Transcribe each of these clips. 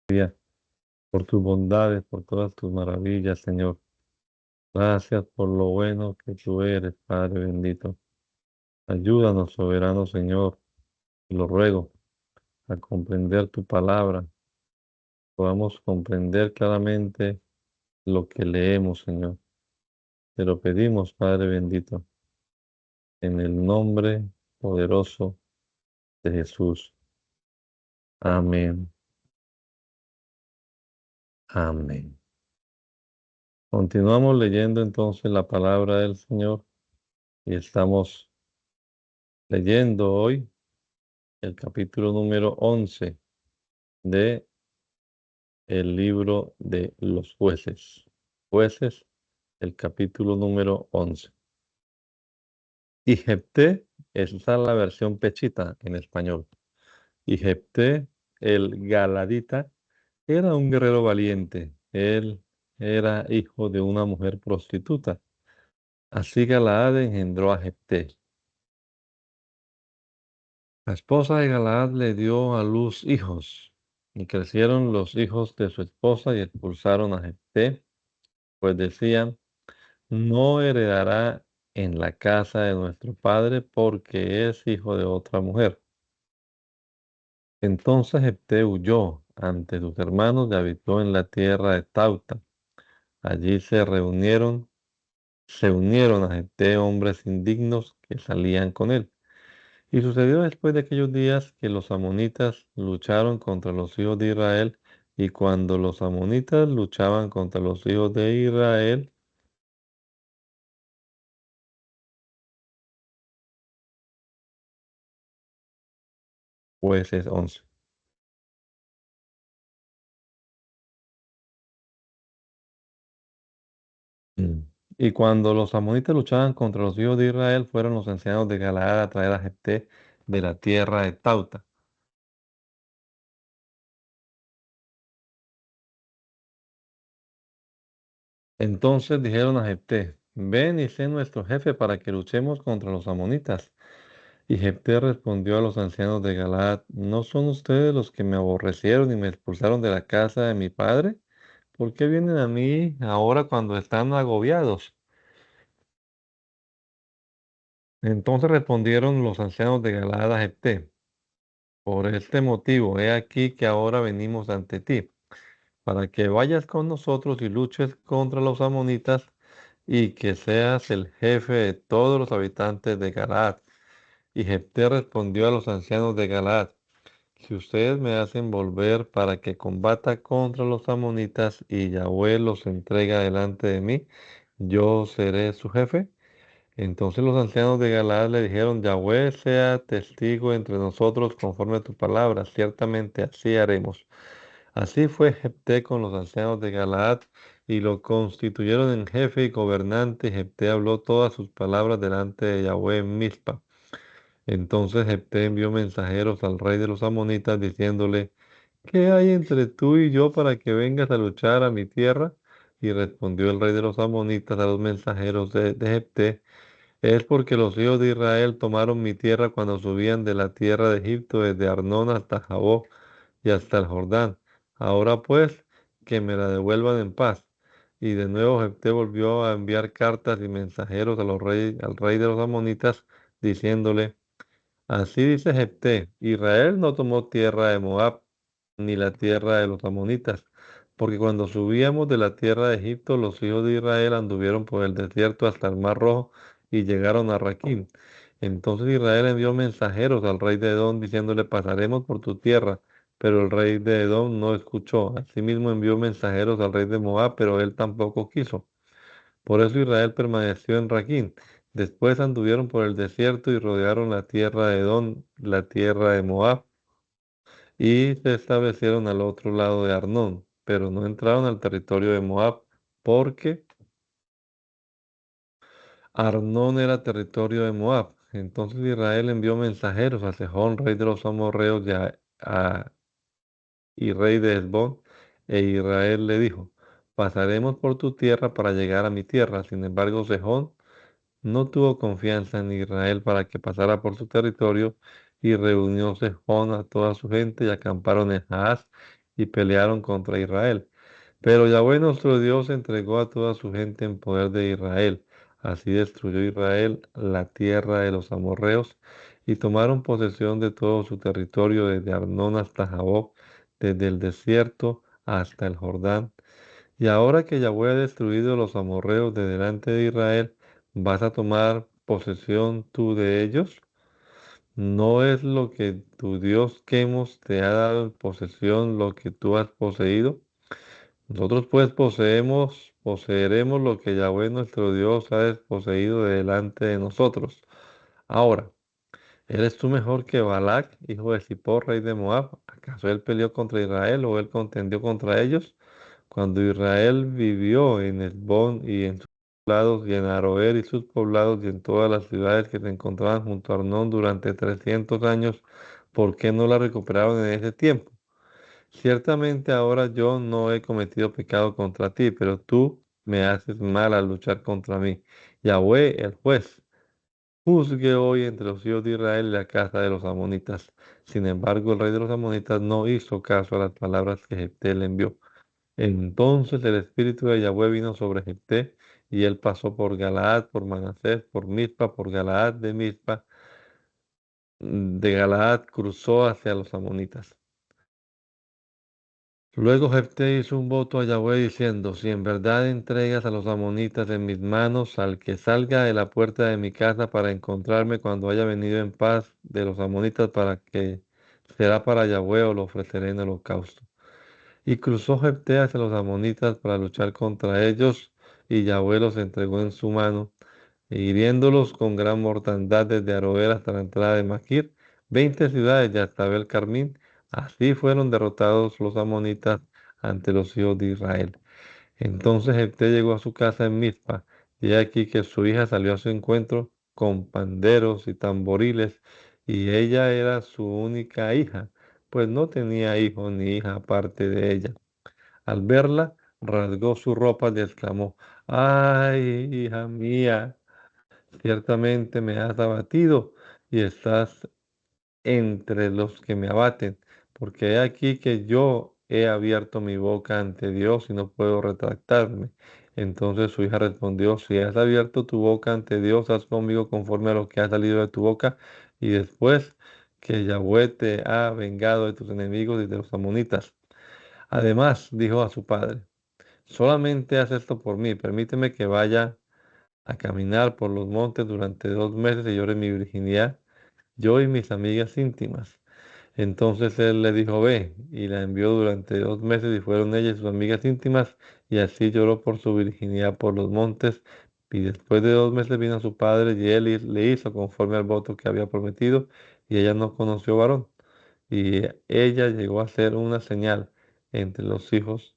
por tus bondades, por todas tus maravillas, Señor. Gracias por lo bueno que tú eres, Padre bendito. Ayúdanos, soberano Señor, y lo ruego, a comprender tu palabra, podamos comprender claramente lo que leemos, Señor. Te lo pedimos, Padre bendito, en el nombre poderoso de Jesús. Amén. Amén. Continuamos leyendo entonces la palabra del Señor y estamos leyendo hoy el capítulo número 11 de el libro de los jueces. Jueces, el capítulo número 11. Y Jefté, esa es la versión pechita en español. Y Jefté, el galadita, era un guerrero valiente. Él era hijo de una mujer prostituta. Así Galaad engendró a Jefté. La esposa de Galaad le dio a luz hijos, y crecieron los hijos de su esposa y expulsaron a Jefté, pues decían: no heredará en la casa de nuestro padre porque es hijo de otra mujer. Entonces Jefté huyó ante sus hermanos y habitó en la tierra de Tauta. Allí se unieron a Jefté hombres indignos que salían con él. Y sucedió después de aquellos días que los amonitas lucharon contra los hijos de Israel, y cuando los amonitas luchaban contra los hijos de Israel, jueces 11. Mm. Y cuando los amonitas luchaban contra los hijos de Israel, fueron los ancianos de Galaad a traer a Jefté de la tierra de Tauta. Entonces dijeron a Jefté: ven y sé nuestro jefe para que luchemos contra los amonitas. Y Jefté respondió a los ancianos de Galaad: ¿no son ustedes los que me aborrecieron y me expulsaron de la casa de mi padre? ¿Por qué vienen a mí ahora cuando están agobiados? Entonces respondieron los ancianos de Galaad a Jefté: por este motivo, he aquí que ahora venimos ante ti, para que vayas con nosotros y luches contra los amonitas, y que seas el jefe de todos los habitantes de Galaad. Y Jefté respondió a los ancianos de Galaad: si ustedes me hacen volver para que combata contra los amonitas y Yahweh los entrega delante de mí, yo seré su jefe. Entonces los ancianos de Galaad le dijeron: Yahweh sea testigo entre nosotros conforme a tu palabra, ciertamente así haremos. Así fue Jefté con los ancianos de Galaad, y lo constituyeron en jefe y gobernante, y Jefté habló todas sus palabras delante de Yahweh en Mizpa. Entonces Jefté envió mensajeros al rey de los amonitas diciéndole: ¿qué hay entre tú y yo para que vengas a luchar a mi tierra? Y respondió el rey de los amonitas a los mensajeros de Jefté: es porque los hijos de Israel tomaron mi tierra cuando subían de la tierra de Egipto desde Arnón hasta Jabó y hasta el Jordán. Ahora pues, que me la devuelvan en paz. Y de nuevo Jefté volvió a enviar cartas y mensajeros al rey de los amonitas, diciéndole: así dice Jefté: Israel no tomó tierra de Moab, ni la tierra de los amonitas, porque cuando subíamos de la tierra de Egipto, los hijos de Israel anduvieron por el desierto hasta el Mar Rojo y llegaron a Raquim. Entonces Israel envió mensajeros al rey de Edom diciéndole: pasaremos por tu tierra. Pero el rey de Edom no escuchó. Asimismo envió mensajeros al rey de Moab, pero él tampoco quiso. Por eso Israel permaneció en Raquín. Después anduvieron por el desierto y rodearon la tierra de Edom, la tierra de Moab, y se establecieron al otro lado de Arnón, pero no entraron al territorio de Moab, porque Arnón era territorio de Moab. Entonces Israel envió mensajeros a Sejón, rey de los amorreos, y rey de Hesbón, e Israel le dijo: pasaremos por tu tierra para llegar a mi tierra. Sin embargo, Sejón no tuvo confianza en Israel para que pasara por su territorio, y reunió Sejón a toda su gente y acamparon en Jahaz y pelearon contra Israel. Pero Yahweh nuestro Dios entregó a toda su gente en poder de Israel. Así destruyó Israel la tierra de los amorreos y tomaron posesión de todo su territorio desde Arnón hasta Jaboc, desde el desierto hasta el Jordán. Y ahora que Yahweh ha destruido los amorreos de delante de Israel, ¿vas a tomar posesión tú de ellos? ¿No es lo que tu Dios Quemos te ha dado en posesión lo que tú has poseído? Nosotros pues poseeremos lo que Yahweh nuestro Dios ha desposeído de delante de nosotros. Ahora, ¿eres tú mejor que Balac, hijo de Zippor, rey de Moab? ¿Acaso él peleó contra Israel o él contendió contra ellos? Cuando Israel vivió en Hesbón y en sus poblados, y en Aroer y sus poblados, y en todas las ciudades que se encontraban junto a Arnón durante 300 años, ¿por qué no la recuperaron en ese tiempo? Ciertamente ahora yo no he cometido pecado contra ti, pero tú me haces mal al luchar contra mí. Yahweh, el juez, juzgue hoy entre los hijos de Israel y la casa de los amonitas. Sin embargo, el rey de los amonitas no hizo caso a las palabras que Jefté le envió. Entonces el espíritu de Yahweh vino sobre Jefté, y él pasó por Galaad, por Manasés, por Mizpa, por Galaad de Mizpa. De Galaad cruzó hacia los amonitas. Luego Jefté hizo un voto a Yahweh diciendo: si en verdad entregas a los amonitas en mis manos, al que salga de la puerta de mi casa para encontrarme cuando haya venido en paz de los amonitas, para que será para Yahweh, o lo ofreceré en holocausto. Y cruzó Jefté hacia los amonitas para luchar contra ellos, y Yahweh los entregó en su mano, hiriéndolos con gran mortandad desde Aroer hasta la entrada de Maquir, 20 ciudades y hasta Abel Carmín. Así fueron derrotados los amonitas ante los hijos de Israel. Entonces Jefté llegó a su casa en Mizpa, y he aquí que su hija salió a su encuentro con panderos y tamboriles, y ella era su única hija, pues no tenía hijo ni hija aparte de ella. Al verla, rasgó su ropa y exclamó: ¡ay, hija mía! Ciertamente me has abatido y estás entre los que me abaten, porque he aquí que yo he abierto mi boca ante Dios y no puedo retractarme. Entonces su hija respondió: si has abierto tu boca ante Dios, haz conmigo conforme a lo que ha salido de tu boca, y después que Yahweh te ha vengado de tus enemigos y de los amonitas. Además, dijo a su padre: solamente haz esto por mí, permíteme que vaya a caminar por los montes durante 2 meses y llore mi virginidad, yo y mis amigas íntimas. Entonces él le dijo: ve, y la envió durante 2 meses, y fueron ella y sus amigas íntimas, y así lloró por su virginidad por los montes. Y después de 2 meses vino su padre, y él le hizo conforme al voto que había prometido, y ella no conoció varón. Y ella llegó a ser una señal entre los hijos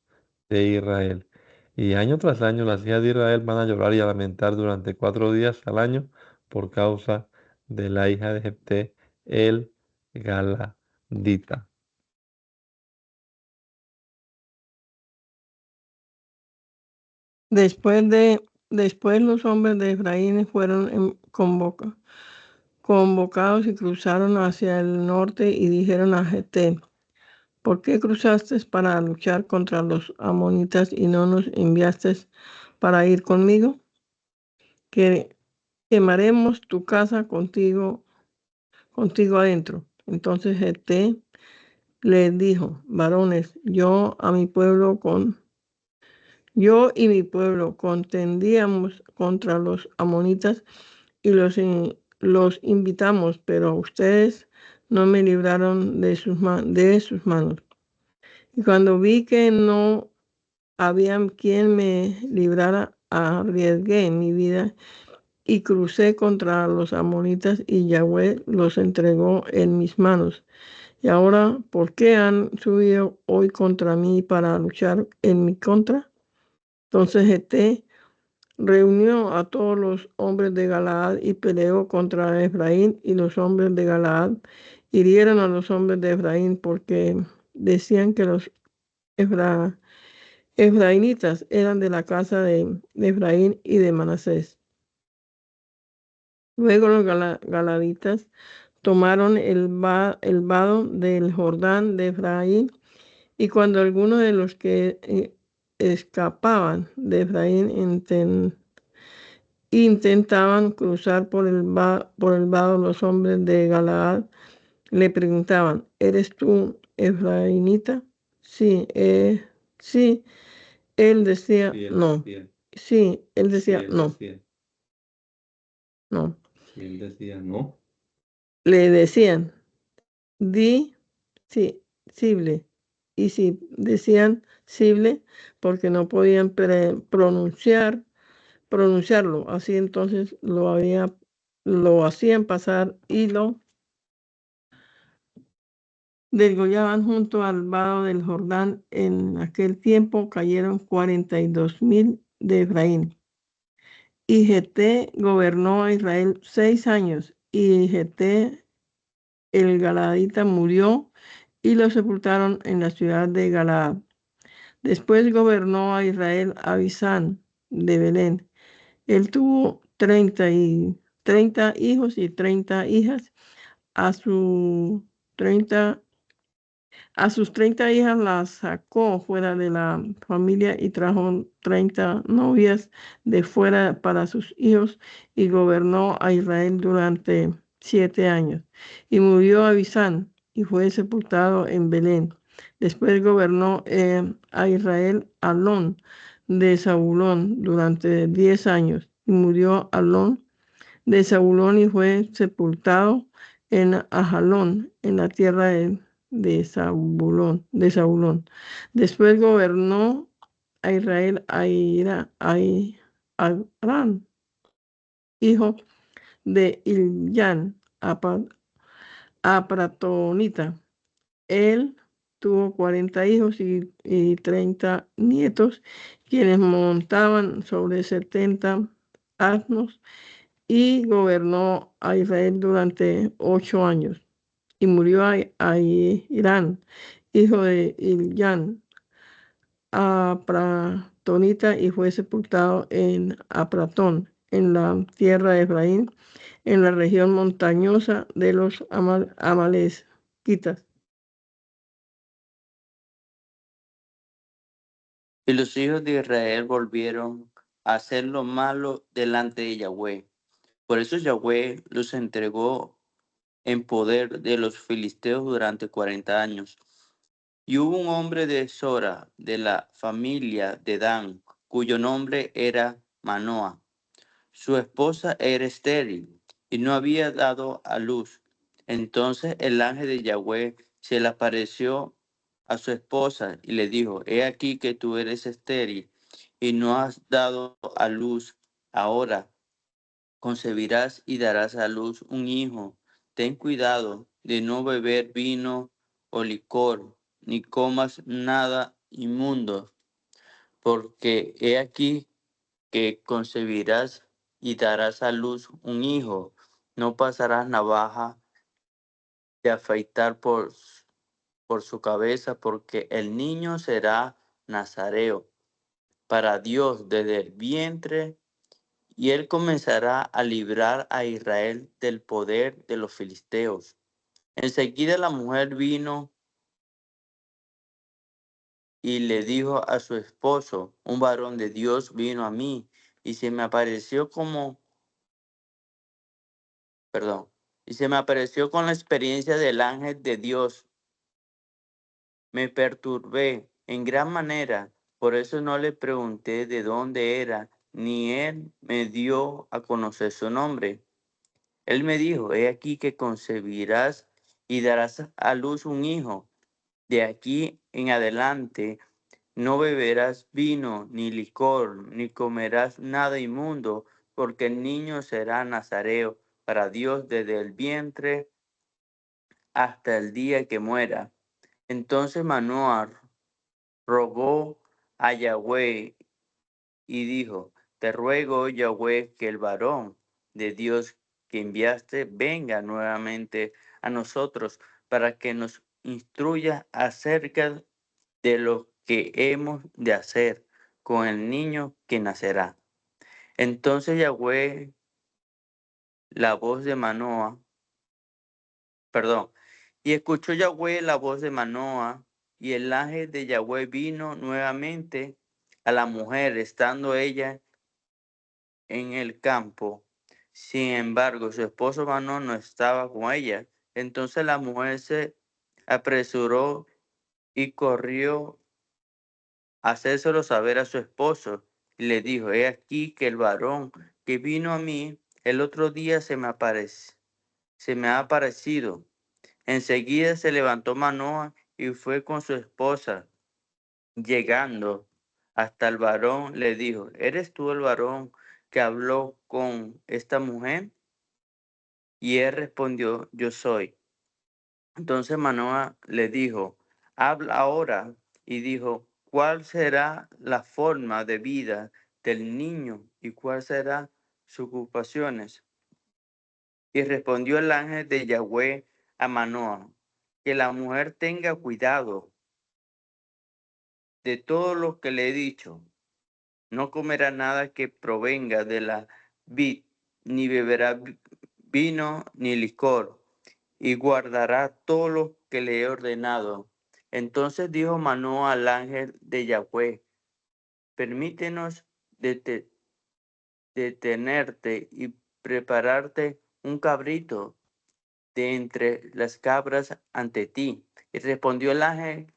de Israel. Y año tras año las hijas de Israel van a llorar y a lamentar durante 4 días al año por causa de la hija de Jefté, el Galadita. Después de, después los hombres de Efraín fueron convocados y cruzaron hacia el norte y dijeron a Jefté: ¿por qué cruzaste para luchar contra los amonitas y no nos enviaste para ir conmigo? Que quemaremos tu casa contigo adentro. Entonces Jefté les dijo: varones, yo y mi pueblo contendíamos contra los amonitas y los invitamos, pero ustedes no me libraron de sus manos. Y cuando vi que no había quien me librara, arriesgué mi vida y crucé contra los amonitas, y Yahweh los entregó en mis manos. Y ahora, ¿por qué han subido hoy contra mí para luchar en mi contra? Entonces Jeté reunió a todos los hombres de Galaad y peleó contra Efraín, y los hombres de Galaad hirieron a los hombres de Efraín, porque decían que los efraínitas eran de la casa de Efraín y de Manasés. Luego los galaditas tomaron el vado del Jordán de Efraín Y cuando algunos de los que escapaban de Efraín intentaban cruzar por el vado, los hombres de Galaad le preguntaban, ¿eres tú efraínita? Sí, sí. Él decía, Y él no. decía, Sí, él y decía, él no, decía, no. y él decía, no. Le decían, di, sí, Sible. Y si decían Sible, porque no podían pronunciarlo. Así entonces lo hacían pasar y lo degollaban junto al vado del Jordán. En aquel tiempo cayeron 42,000 de Efraín. Y Geté gobernó a Israel 6 años, y Geté el Galaadita murió y lo sepultaron en la ciudad de Galaad. Después gobernó a Israel Abisán de Belén. Él tuvo 30 hijos y 30 hijas. A su 30 A sus 30 hijas las sacó fuera de la familia y trajo 30 novias de fuera para sus hijos, y gobernó a Israel durante 7 años. Y murió Abisán y fue sepultado en Belén. Después gobernó a Israel Alón de Zabulón durante 10 años. Y murió Alón de Zabulón y fue sepultado en Ajalón, en la tierra de Zabulón. Después gobernó a Israel Arán, hijo de Ilán, Apratonita. Él tuvo 40 hijos y 30 nietos, quienes montaban sobre 70 asnos, y gobernó a Israel durante 8 años. Y murió a Irán, hijo de Ilán, Apratonita, y fue sepultado en Apratón, en la tierra de Efraín, en la región montañosa de los Amalecitas. Y los hijos de Israel volvieron a hacer lo malo delante de Yahweh. Por eso Yahweh los entregó en poder de los filisteos durante 40 años. Y hubo un hombre de Sora, de la familia de Dan, cuyo nombre era Manoah. Su esposa era estéril y no había dado a luz. Entonces el ángel de Yahweh se le apareció a su esposa y le dijo, he aquí que tú eres estéril y no has dado a luz. Ahora concebirás y darás a luz un hijo. Ten cuidado de no beber vino o licor, ni comas nada inmundo, porque he aquí que concebirás y darás a luz un hijo. No pasarás navaja de afeitar por su cabeza, porque el niño será nazareo para Dios desde el vientre, y él comenzará a librar a Israel del poder de los filisteos. Enseguida la mujer vino y le dijo a su esposo, un varón de Dios vino a mí y se me apareció perdón, y se me apareció con la experiencia del ángel de Dios. Me perturbé en gran manera, por eso no le pregunté de dónde era, ni él me dio a conocer su nombre. Él me dijo, he aquí que concebirás y darás a luz un hijo. De aquí en adelante no beberás vino ni licor, ni comerás nada inmundo, porque el niño será nazareo para Dios desde el vientre hasta el día que muera. Entonces Manoah rogó a Yahweh y dijo, te ruego, Yahweh, que el varón de Dios que enviaste venga nuevamente a nosotros para que nos instruya acerca de lo que hemos de hacer con el niño que nacerá. Entonces Yahweh, la voz de Manoah, perdón, y escuchó Yahweh la voz de Manoah y el ángel de Yahweh vino nuevamente a la mujer, estando ella en el campo. Sin embargo, su esposo Manoah no estaba con ella. Entonces la mujer se apresuró y corrió a hacérselo saber a su esposo. Y le dijo, he aquí que el varón que vino a mí el otro día se me ha aparecido. Enseguida se levantó Manoah y fue con su esposa. Llegando hasta el varón, le dijo, ¿eres tú el varón que habló con esta mujer? Y él respondió, yo soy. Entonces Manoah le dijo, habla ahora. Y dijo, ¿cuál será la forma de vida del niño y cuál será sus ocupaciones? Y respondió el ángel de Yahweh a Manoah, que la mujer tenga cuidado de todo lo que le he dicho. No comerá nada que provenga de la vid, ni beberá vino ni licor, y guardará todo lo que le he ordenado. Entonces dijo Manoah al ángel de Yahweh, permítenos detenerte y prepararte un cabrito de entre las cabras ante ti. Y respondió el ángel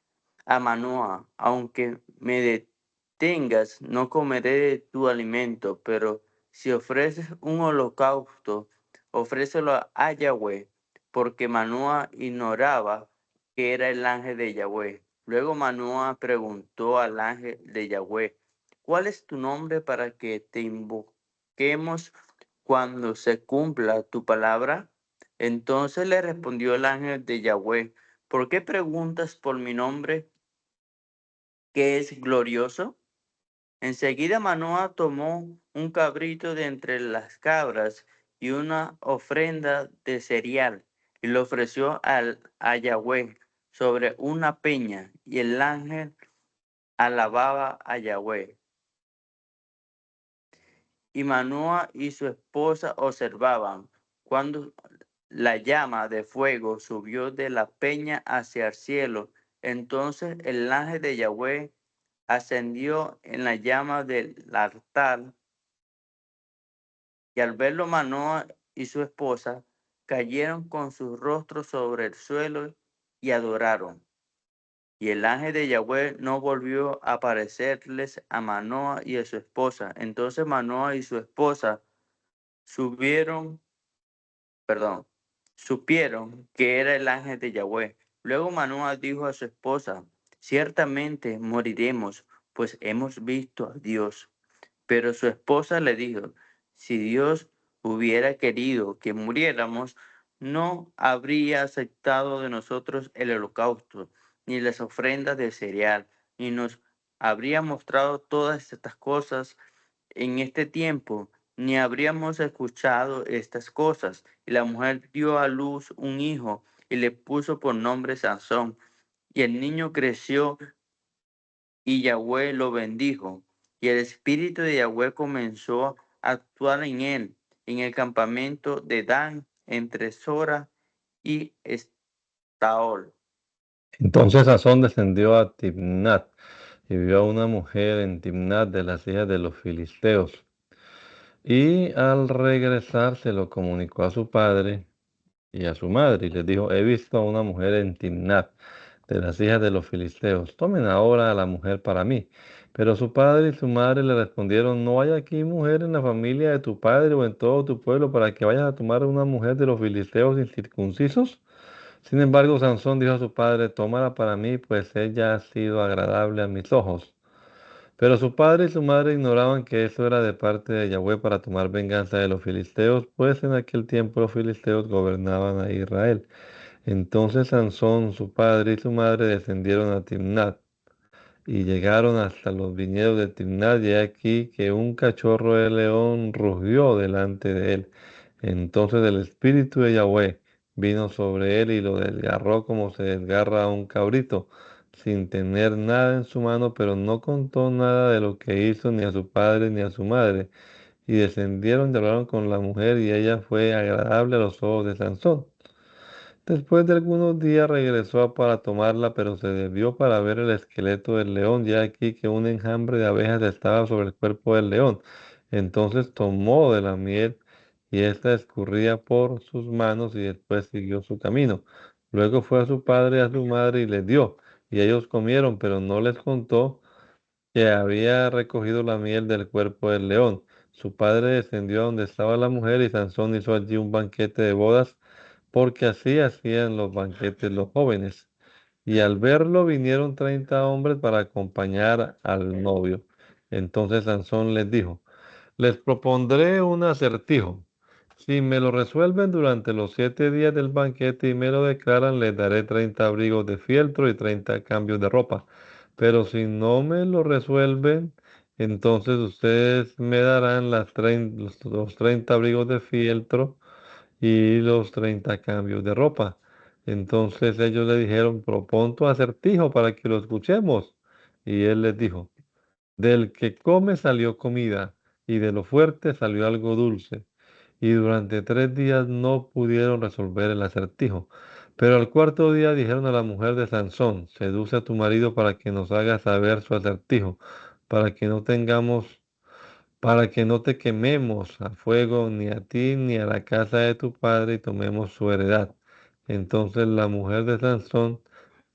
a Manoah, aunque me detengas, no comeré de tu alimento, pero si ofreces un holocausto, ofrécelo a Yahweh, porque Manoah ignoraba que era el ángel de Yahweh. Luego Manoah preguntó al ángel de Yahweh, ¿cuál es tu nombre para que te invoquemos cuando se cumpla tu palabra? Entonces le respondió el ángel de Yahweh, ¿por qué preguntas por mi nombre, que es glorioso? Enseguida Manoah tomó un cabrito de entre las cabras y una ofrenda de cereal y lo ofreció a Yahweh sobre una peña, y el ángel alababa a Yahweh. Y Manoah y su esposa observaban cuando la llama de fuego subió de la peña hacia el cielo. Entonces el ángel de Yahweh ascendió en la llama del altar, y al verlo Manoah y su esposa cayeron con sus rostros sobre el suelo y adoraron. Y el ángel de Yahweh no volvió a aparecerles a Manoah y a su esposa. Entonces Manoah y su esposa subieron supieron que era el ángel de Yahweh. Luego Manoah dijo a su esposa, ciertamente moriremos, pues hemos visto a Dios. Pero su esposa le dijo, si Dios hubiera querido que muriéramos, no habría aceptado de nosotros el holocausto, ni las ofrendas de cereal, ni nos habría mostrado todas estas cosas en este tiempo, ni habríamos escuchado estas cosas. Y la mujer dio a luz un hijo y le puso por nombre Sansón. Y el niño creció y Yahweh lo bendijo. Y el espíritu de Yahweh comenzó a actuar en él, en el campamento de Dan, entre Sora y Estaol. Entonces Sansón descendió a Timnat y vio a una mujer en Timnat de las hijas de los filisteos. Y al regresar se lo comunicó a su padre y a su madre, y les dijo, he visto a una mujer en Timnat de las hijas de los filisteos, tomen ahora a la mujer para mí. Pero su padre y su madre le respondieron, no hay aquí mujer en la familia de tu padre o en todo tu pueblo para que vayas a tomar una mujer de los filisteos incircuncisos. Sin embargo, Sansón dijo a su padre, tómala para mí, pues ella ha sido agradable a mis ojos. Pero su padre y su madre ignoraban que eso era de parte de Yahweh para tomar venganza de los filisteos, pues en aquel tiempo los filisteos gobernaban a Israel. Entonces Sansón, su padre y su madre descendieron a Timnat y llegaron hasta los viñedos de Timnat, y he aquí que un cachorro de león rugió delante de él. Entonces el espíritu de Yahweh vino sobre él y lo desgarró como se desgarra a un cabrito, sin tener nada en su mano, pero no contó nada de lo que hizo ni a su padre ni a su madre. Y descendieron y hablaron con la mujer, y ella fue agradable a los ojos de Sansón. Después de algunos días regresó para tomarla, pero se desvió para ver el esqueleto del león, ya aquí que un enjambre de abejas estaba sobre el cuerpo del león. Entonces tomó de la miel y ésta escurría por sus manos y después siguió su camino. Luego fue a su padre y a su madre y les dio, y ellos comieron, pero no les contó que había recogido la miel del cuerpo del león. Su padre descendió a donde estaba la mujer y Sansón hizo allí un banquete de bodas, porque así hacían los banquetes los jóvenes. Y al verlo vinieron 30 hombres para acompañar al novio. Entonces Sansón les dijo: les propondré un acertijo. Si me lo resuelven durante los 7 días del banquete y me lo declaran, les daré 30 abrigos de fieltro y 30 cambios de ropa. Pero si no me lo resuelven, entonces ustedes me darán los 30 abrigos de fieltro y los 30 cambios de ropa. Entonces ellos le dijeron: propon tu acertijo para que lo escuchemos. Y él les dijo: del que come salió comida, y de lo fuerte salió algo dulce. Y durante 3 días no pudieron resolver el acertijo. Pero al cuarto día dijeron a la mujer de Sansón: seduce a tu marido para que nos haga saber su acertijo, para que no tengamos, para que no te quememos a fuego ni a ti ni a la casa de tu padre y tomemos su heredad. Entonces la mujer de Sansón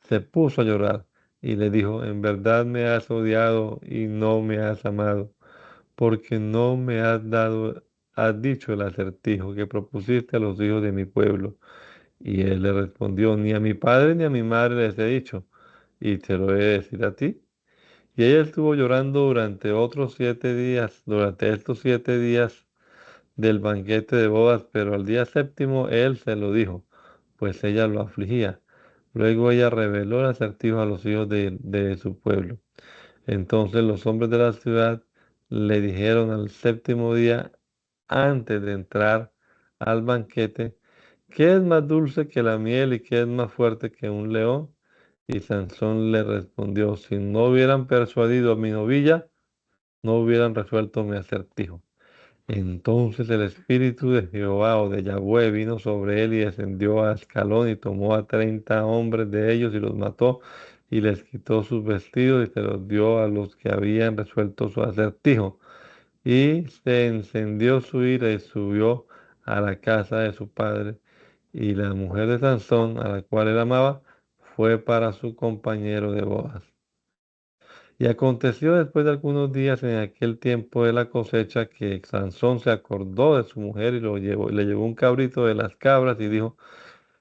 se puso a llorar y le dijo: en verdad me has odiado y no me has amado, porque no me has dicho el acertijo que propusiste a los hijos de mi pueblo. Y él le respondió: ni a mi padre ni a mi madre les he dicho, y te lo he de decir a ti. Y ella estuvo llorando durante estos 7 días del banquete de bodas, pero al día séptimo él se lo dijo, pues ella lo afligía. Luego ella reveló el acertijo a los hijos de su pueblo. Entonces los hombres de la ciudad le dijeron al séptimo día, antes de entrar al banquete: ¿qué es más dulce que la miel y qué es más fuerte que un león? Y Sansón le respondió: si no hubieran persuadido a mi novilla, no hubieran resuelto mi acertijo. Entonces el espíritu de Jehová o de Yahweh vino sobre él y descendió a Ascalón y tomó a 30 hombres de ellos y los mató y les quitó sus vestidos y se los dio a los que habían resuelto su acertijo. Y se encendió su ira y subió a la casa de su padre. Y la mujer de Sansón, a la cual él amaba, fue para su compañero de bodas. Y aconteció después de algunos días en aquel tiempo de la cosecha que Sansón se acordó de su mujer y le llevó un cabrito de las cabras y dijo: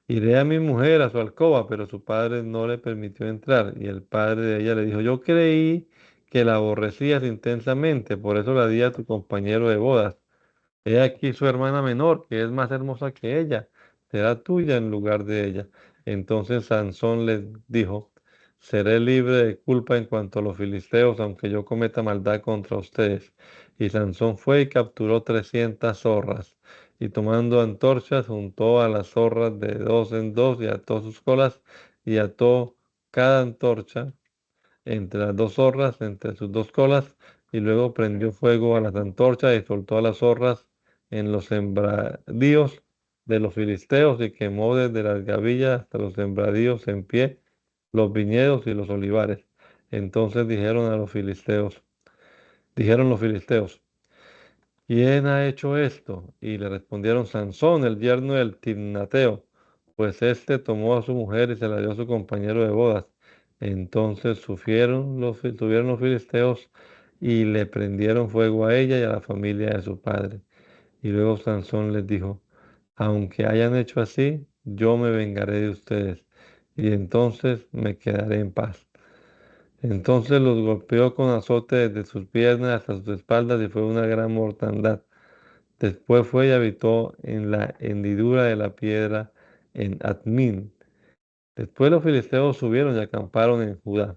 iré a mi mujer a su alcoba, pero su padre no le permitió entrar. Y el padre de ella le dijo: yo creí que la aborrecías intensamente, por eso la di a tu compañero de bodas. He aquí su hermana menor, que es más hermosa que ella, será tuya en lugar de ella. Entonces Sansón les dijo: seré libre de culpa en cuanto a los filisteos, aunque yo cometa maldad contra ustedes. Y Sansón fue y capturó 300 zorras, y tomando antorchas juntó a las zorras de dos en dos y ató sus colas, y ató cada antorcha entre las dos zorras, entre sus dos colas, y luego prendió fuego a las antorchas y soltó a las zorras en los sembradíos de los filisteos y quemó desde las gavillas hasta los sembradíos en pie los viñedos y los olivares. Entonces dijeron los filisteos: ¿quién ha hecho esto? Y le respondieron: Sansón, el yerno del Timnateo, pues éste tomó a su mujer y se la dio a su compañero de bodas. Entonces subieron los filisteos y le prendieron fuego a ella y a la familia de su padre. Y luego Sansón les dijo: aunque hayan hecho así, yo me vengaré de ustedes, y entonces me quedaré en paz. Entonces los golpeó con azote desde sus piernas hasta sus espaldas y fue una gran mortandad. Después fue y habitó en la hendidura de la piedra en Admin. Después los filisteos subieron y acamparon en Judá.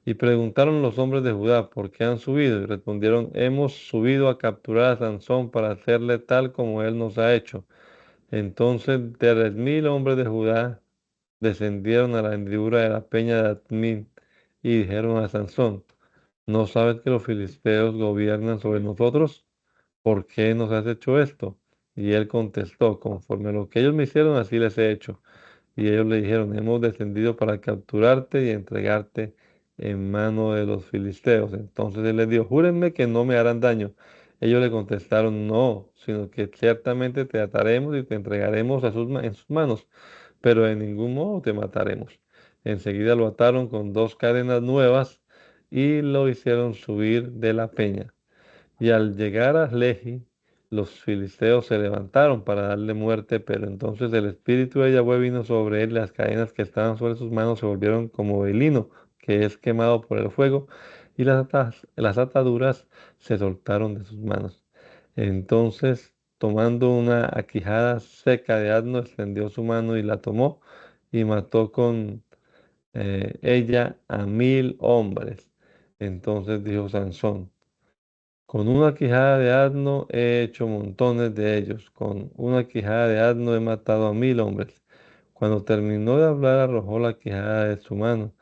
Y preguntaron los hombres de Judá: ¿por qué han subido? Y respondieron: hemos subido a capturar a Sansón para hacerle tal como él nos ha hecho. Entonces 3,000 hombres de Judá descendieron a la hendidura de la peña de Admin y dijeron a Sansón: ¿no sabes que los filisteos gobiernan sobre nosotros? ¿Por qué nos has hecho esto? Y él contestó, conforme a lo que ellos me hicieron, así les he hecho. Y ellos le dijeron, hemos descendido para capturarte y entregarte en mano de los filisteos. Entonces él les dijo, júrenme que no me harán daño. Ellos le contestaron, no, sino que ciertamente te ataremos y te entregaremos en sus manos, pero de ningún modo te mataremos. Enseguida lo ataron con 2 cadenas nuevas y lo hicieron subir de la peña. Y al llegar a Lehi, los filisteos se levantaron para darle muerte, pero entonces el espíritu de Yahweh vino sobre él, las cadenas que estaban sobre sus manos se volvieron como de lino, que es quemado por el fuego, y las ataduras se soltaron de sus manos. Entonces, tomando una aquijada seca de asno, extendió su mano y la tomó, y mató con ella a 1000 hombres. Entonces dijo Sansón, con una quijada de asno he hecho montones de ellos. Con una quijada de asno he matado a 1000 hombres. Cuando terminó de hablar, arrojó la quijada de su mano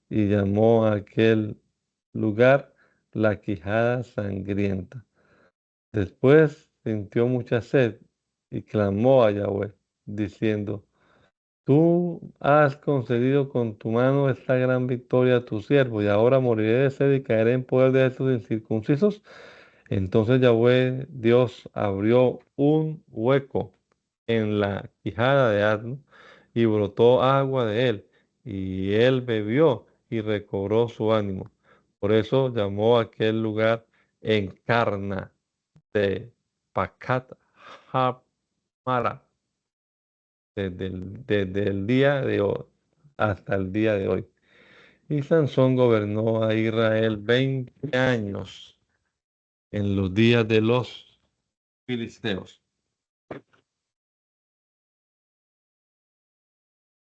y llamó a aquel lugar la quijada sangrienta. Después sintió mucha sed y clamó a Yahweh, diciendo, tú has concedido con tu mano esta gran victoria a tu siervo, y ahora moriré de sed y caeré en poder de estos incircuncisos. Entonces Yahweh Dios abrió un hueco en la quijada de asno y brotó agua de él, y él bebió y recobró su ánimo. Por eso llamó a aquel lugar Encarna de Pacat Hamara, desde el día de hoy hasta el día de hoy. Y Sansón gobernó a Israel 20 años en los días de los filisteos.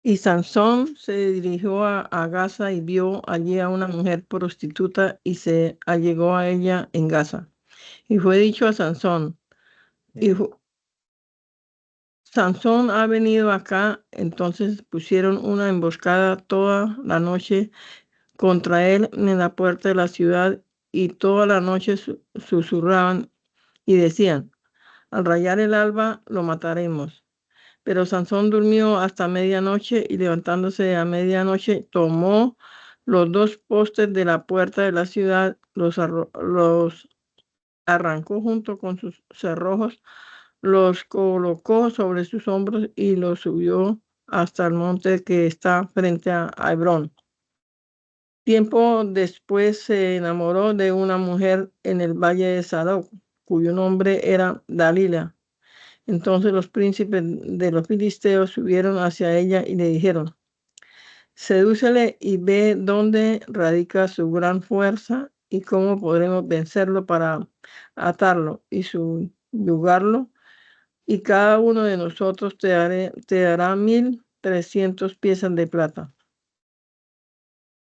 Y Sansón se dirigió a Gaza y vio allí a una mujer prostituta y se allegó a ella en Gaza. Y fue dicho a Sansón, Sansón ha venido acá. Entonces pusieron una emboscada toda la noche contra él en la puerta de la ciudad, y toda la noche susurraban y decían, al rayar el alba lo mataremos. Pero Sansón durmió hasta medianoche, y levantándose a medianoche tomó los 2 postes de la puerta de la ciudad, los arrancó junto con sus cerrojos, los colocó sobre sus hombros y los subió hasta el monte que está frente a Hebrón. Tiempo después se enamoró de una mujer en el valle de Sadoc, cuyo nombre era Dalila. Entonces los príncipes de los filisteos subieron hacia ella y le dijeron, sedúcele y ve dónde radica su gran fuerza y cómo podremos vencerlo para atarlo y subyugarlo, y cada uno de nosotros te dará 1300 piezas de plata.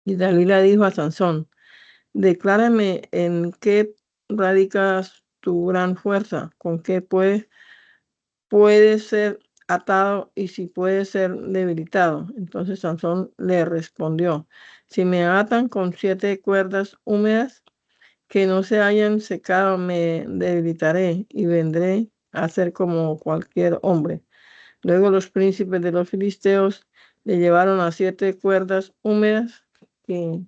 Y Dalila dijo a Sansón, declárame en qué radica tu gran fuerza, con qué puede ser atado y si puede ser debilitado. Entonces Sansón le respondió, si me atan con 7 cuerdas húmedas que no se hayan secado, me debilitaré y vendré a ser como cualquier hombre. Luego los príncipes de los filisteos le llevaron a 7 cuerdas húmedas que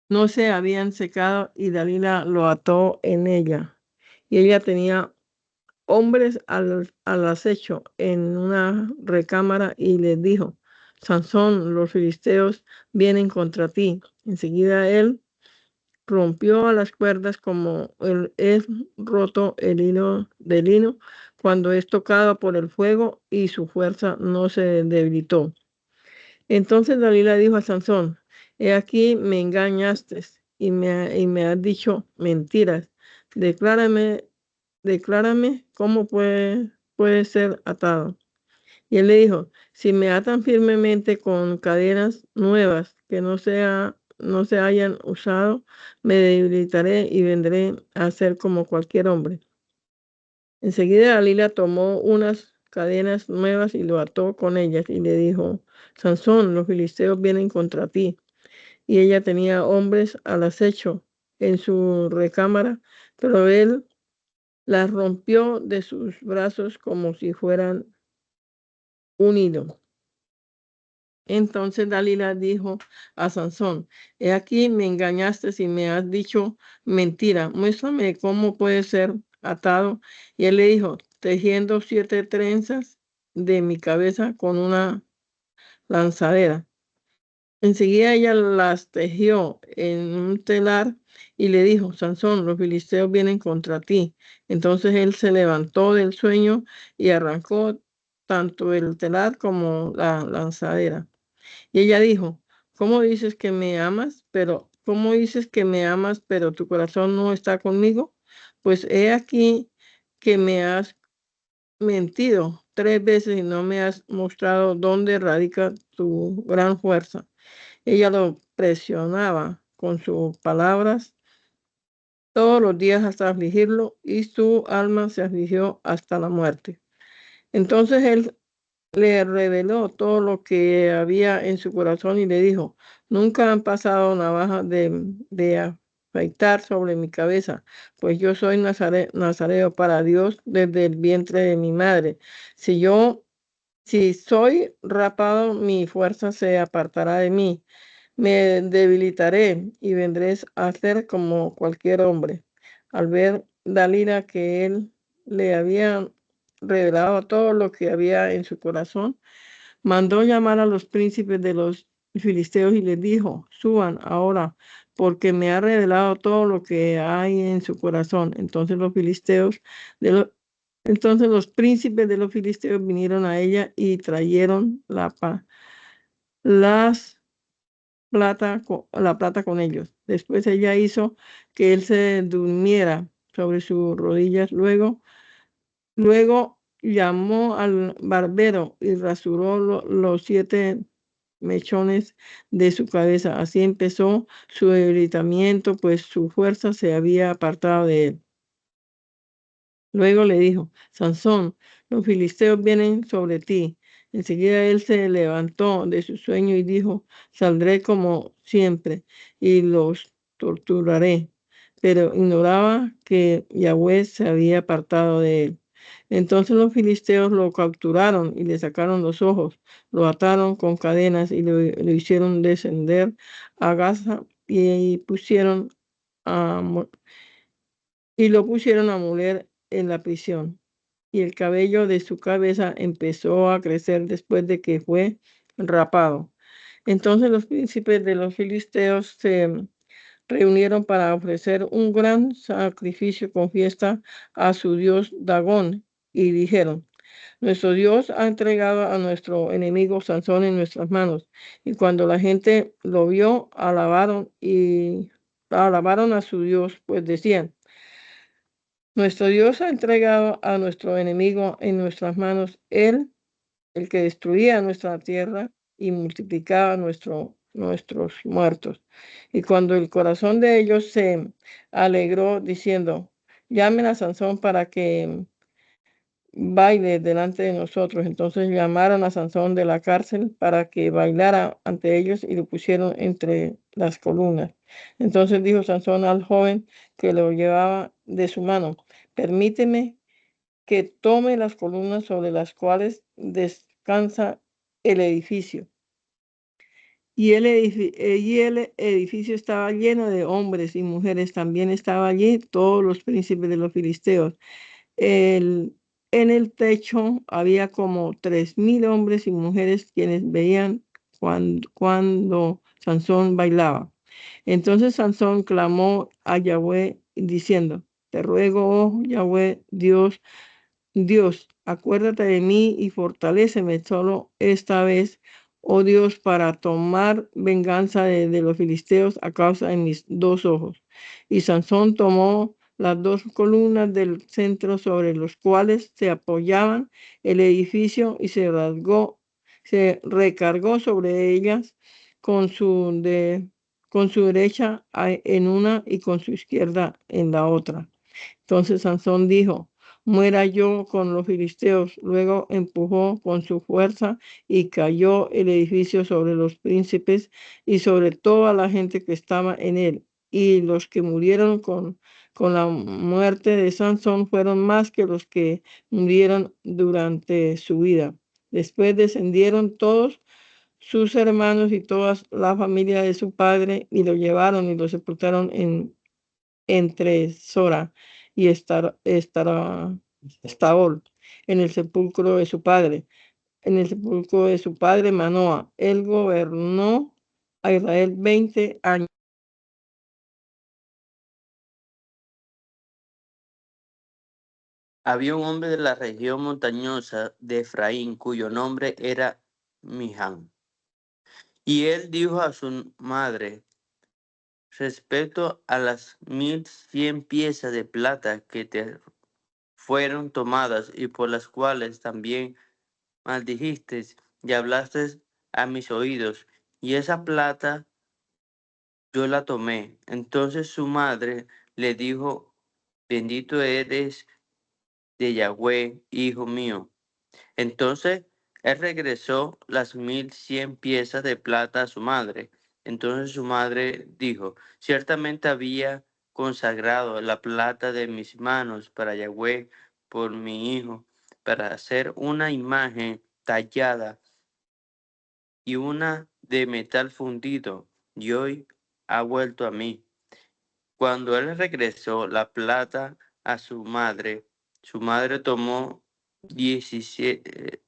no se habían secado, y Dalila lo ató en ella. Y ella tenía hombres al acecho en una recámara, y les dijo, Sansón, los filisteos vienen contra ti. Enseguida él rompió a las cuerdas como es roto el hilo de lino cuando es tocado por el fuego, y su fuerza no se debilitó. Entonces Dalila dijo a Sansón, he aquí me engañaste y me has dicho mentiras. Declárame cómo puede ser atado. Y él le dijo, si me atan firmemente con cadenas nuevas que no se hayan usado, me debilitaré y vendré a ser como cualquier hombre. Enseguida Dalila tomó unas cadenas nuevas y lo ató con ellas, y le dijo, Sansón, los filisteos vienen contra ti. Y ella tenía hombres al acecho en su recámara, pero él las rompió de sus brazos como si fueran un hilo. Entonces Dalila dijo a Sansón: he aquí me engañaste y me has dicho mentira. Muéstrame cómo puede ser atado. Y él le dijo: tejiendo 7 trenzas de mi cabeza con una lanzadera. Enseguida ella las tejió en un telar y le dijo: Sansón, los filisteos vienen contra ti. Entonces él se levantó del sueño y arrancó tanto el telar como la lanzadera. Y ella dijo: ¿cómo dices que me amas? Pero tu corazón no está conmigo? Pues he aquí que me has mentido 3 veces y no me has mostrado dónde radica tu gran fuerza. Ella lo presionaba con sus palabras todos los días hasta afligirlo, y su alma se afligió hasta la muerte. Entonces él le reveló todo lo que había en su corazón y le dijo: nunca han pasado navaja de afeitar sobre mi cabeza, pues yo soy nazareo para Dios desde el vientre de mi madre. Si soy rapado, mi fuerza se apartará de mí. Me debilitaré y vendré a ser como cualquier hombre. Al ver Dalila que él le había revelado todo lo que había en su corazón, mandó llamar a los príncipes de los filisteos y les dijo: suban ahora, porque me ha revelado todo lo que hay en su corazón. Entonces los príncipes de los filisteos vinieron a ella y trajeron las la plata con ellos. Después ella hizo que él se durmiera sobre sus rodillas. Luego llamó al barbero y rasuró los 7 mechones de su cabeza. Así empezó su debilitamiento, pues su fuerza se había apartado de él. Luego le dijo: Sansón, los filisteos vienen sobre ti. Enseguida él se levantó de su sueño y dijo: saldré como siempre y los torturaré. Pero ignoraba que Yahweh se había apartado de él. Entonces los filisteos lo capturaron y le sacaron los ojos, lo ataron con cadenas y lo hicieron descender a Gaza y lo pusieron a moler en la prisión. Y el cabello de su cabeza empezó a crecer después de que fue rapado. Entonces los príncipes de los filisteos se reunieron para ofrecer un gran sacrificio con fiesta a su dios Dagón y dijeron: nuestro Dios ha entregado a nuestro enemigo Sansón en nuestras manos. Y cuando la gente lo vio, alabaron a su Dios, pues decían: nuestro Dios ha entregado a nuestro enemigo en nuestras manos, él, el que destruía nuestra tierra y multiplicaba nuestros muertos. Y cuando el corazón de ellos se alegró, diciendo: llamen a Sansón para que baile delante de nosotros. Entonces llamaron a Sansón de la cárcel para que bailara ante ellos y lo pusieron entre las columnas. Entonces dijo Sansón al joven que lo llevaba de su mano: permíteme que tome las columnas sobre las cuales descansa el edificio. Y el edificio estaba lleno de hombres y mujeres. También estaba allí todos los príncipes de los filisteos. En el techo había como 3,000 hombres y mujeres quienes veían cuando Sansón bailaba. Entonces Sansón clamó a Yahweh diciendo: te ruego, oh Yahweh, Dios, acuérdate de mí y fortaléceme solo esta vez, oh Dios, para tomar venganza de los filisteos a causa de mis 2 ojos. Y Sansón tomó las 2 columnas del centro sobre los cuales se apoyaban el edificio y se recargó sobre ellas con con su derecha en una y con su izquierda en la otra. Entonces Sansón dijo: muera yo con los filisteos. Luego empujó con su fuerza y cayó el edificio sobre los príncipes y sobre toda la gente que estaba en él. Y los que murieron con con la muerte de Sansón fueron más que los que murieron durante su vida. Después descendieron todos sus hermanos y toda la familia de su padre y lo llevaron y lo sepultaron entre Sora y Estaol, en el sepulcro de su padre. En el sepulcro de su padre Manoa. Él gobernó a Israel 20 años. Había un hombre de la región montañosa de Efraín cuyo nombre era Miján. Y él dijo a su madre, respecto a las 1100 piezas de plata que te fueron tomadas y por las cuales también maldijiste y hablaste a mis oídos, y esa plata yo la tomé. Entonces su madre le dijo, bendito eres de Yahweh, hijo mío. Entonces él regresó las 1100 piezas de plata a su madre. Entonces su madre dijo, ciertamente había consagrado la plata de mis manos para Yahweh por mi hijo, para hacer una imagen tallada y una de metal fundido, y hoy ha vuelto a mí. Cuando él regresó la plata a su madre tomó 17,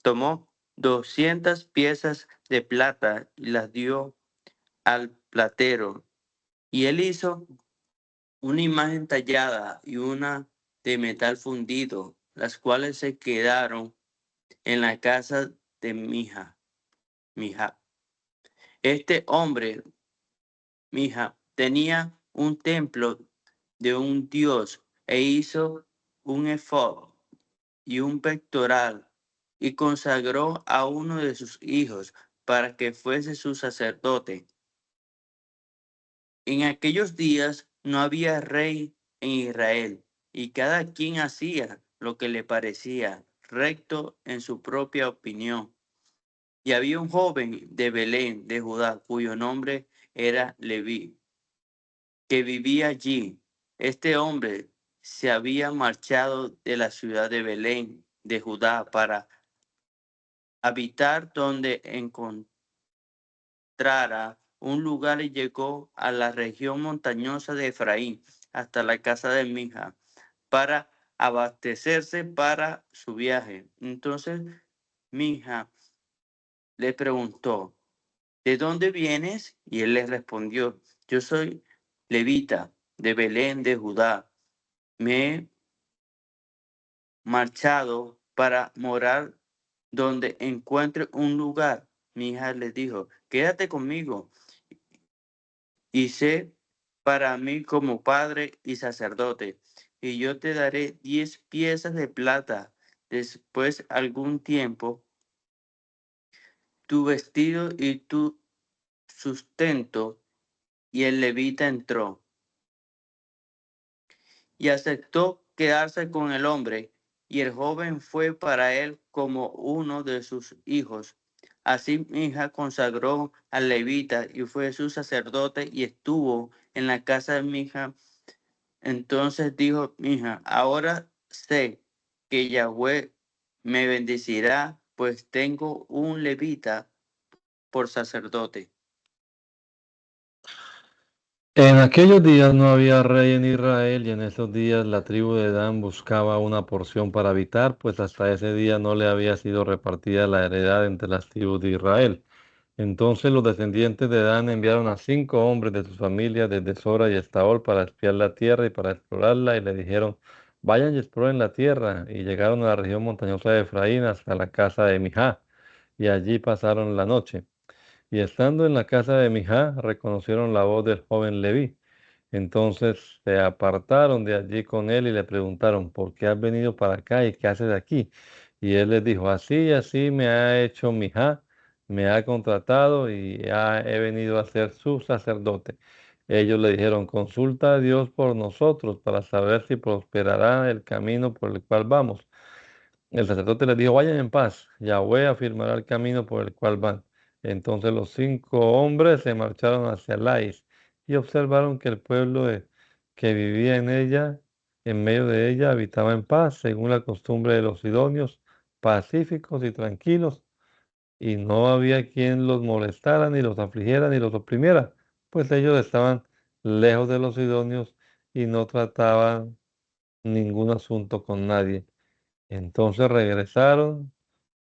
tomó 200 piezas de plata y las dio al platero. Y él hizo una imagen tallada y una de metal fundido, las cuales se quedaron en la casa de Mija. Este hombre, Mija, tenía un templo de un dios e hizo un efod y un pectoral y consagró a uno de sus hijos para que fuese su sacerdote. En aquellos días no había rey en Israel y cada quien hacía lo que le parecía recto en su propia opinión. Y había un joven de Belén, de Judá, cuyo nombre era Leví, que vivía allí. Este hombre se había marchado de la ciudad de Belén, de Judá, para habitar donde encontrara un lugar y llegó a la región montañosa de Efraín, hasta la casa de Mija, para abastecerse para su viaje. Entonces Mija le preguntó, ¿de dónde vienes? Y él le respondió, yo soy levita de Belén de Judá. Me he marchado para morar donde encuentre un lugar. Mi hija le dijo, quédate conmigo y sé para mí como padre y sacerdote, y yo te daré 10 piezas de plata. Después algún tiempo, tu vestido y tu sustento. Y el levita entró y aceptó quedarse con el hombre, y el joven fue para él como uno de sus hijos. Así mi hija consagró al levita y fue su sacerdote y estuvo en la casa de mi hija. Entonces dijo mi hija, ahora sé que Yahweh me bendecirá, pues tengo un levita por sacerdote. En aquellos días no había rey en Israel y en esos días la tribu de Dan buscaba una porción para habitar, pues hasta ese día no le había sido repartida la heredad entre las tribus de Israel. Entonces los descendientes de Dan enviaron a 5 hombres de sus familias desde Sora y Estaol para espiar la tierra y para explorarla, y le dijeron, vayan y exploren la tierra. Y llegaron a la región montañosa de Efraín hasta la casa de Mijá, y allí pasaron la noche. Y estando en la casa de Mijá, reconocieron la voz del joven Leví. Entonces se apartaron de allí con él y le preguntaron, ¿por qué has venido para acá y qué haces aquí? Y él les dijo, así y así me ha hecho Mijá, me ha contratado y he venido a ser su sacerdote. Ellos le dijeron, consulta a Dios por nosotros para saber si prosperará el camino por el cual vamos. El sacerdote les dijo, vayan en paz, Yahweh afirmará el camino por el cual van. Entonces los 5 hombres se marcharon hacia Lais y observaron que el pueblo de que vivía en ella, en medio de ella, habitaba en paz, según la costumbre de los sidonios, pacíficos y tranquilos, y no había quien los molestara, ni los afligiera, ni los oprimiera, pues ellos estaban lejos de los sidonios y no trataban ningún asunto con nadie. Entonces regresaron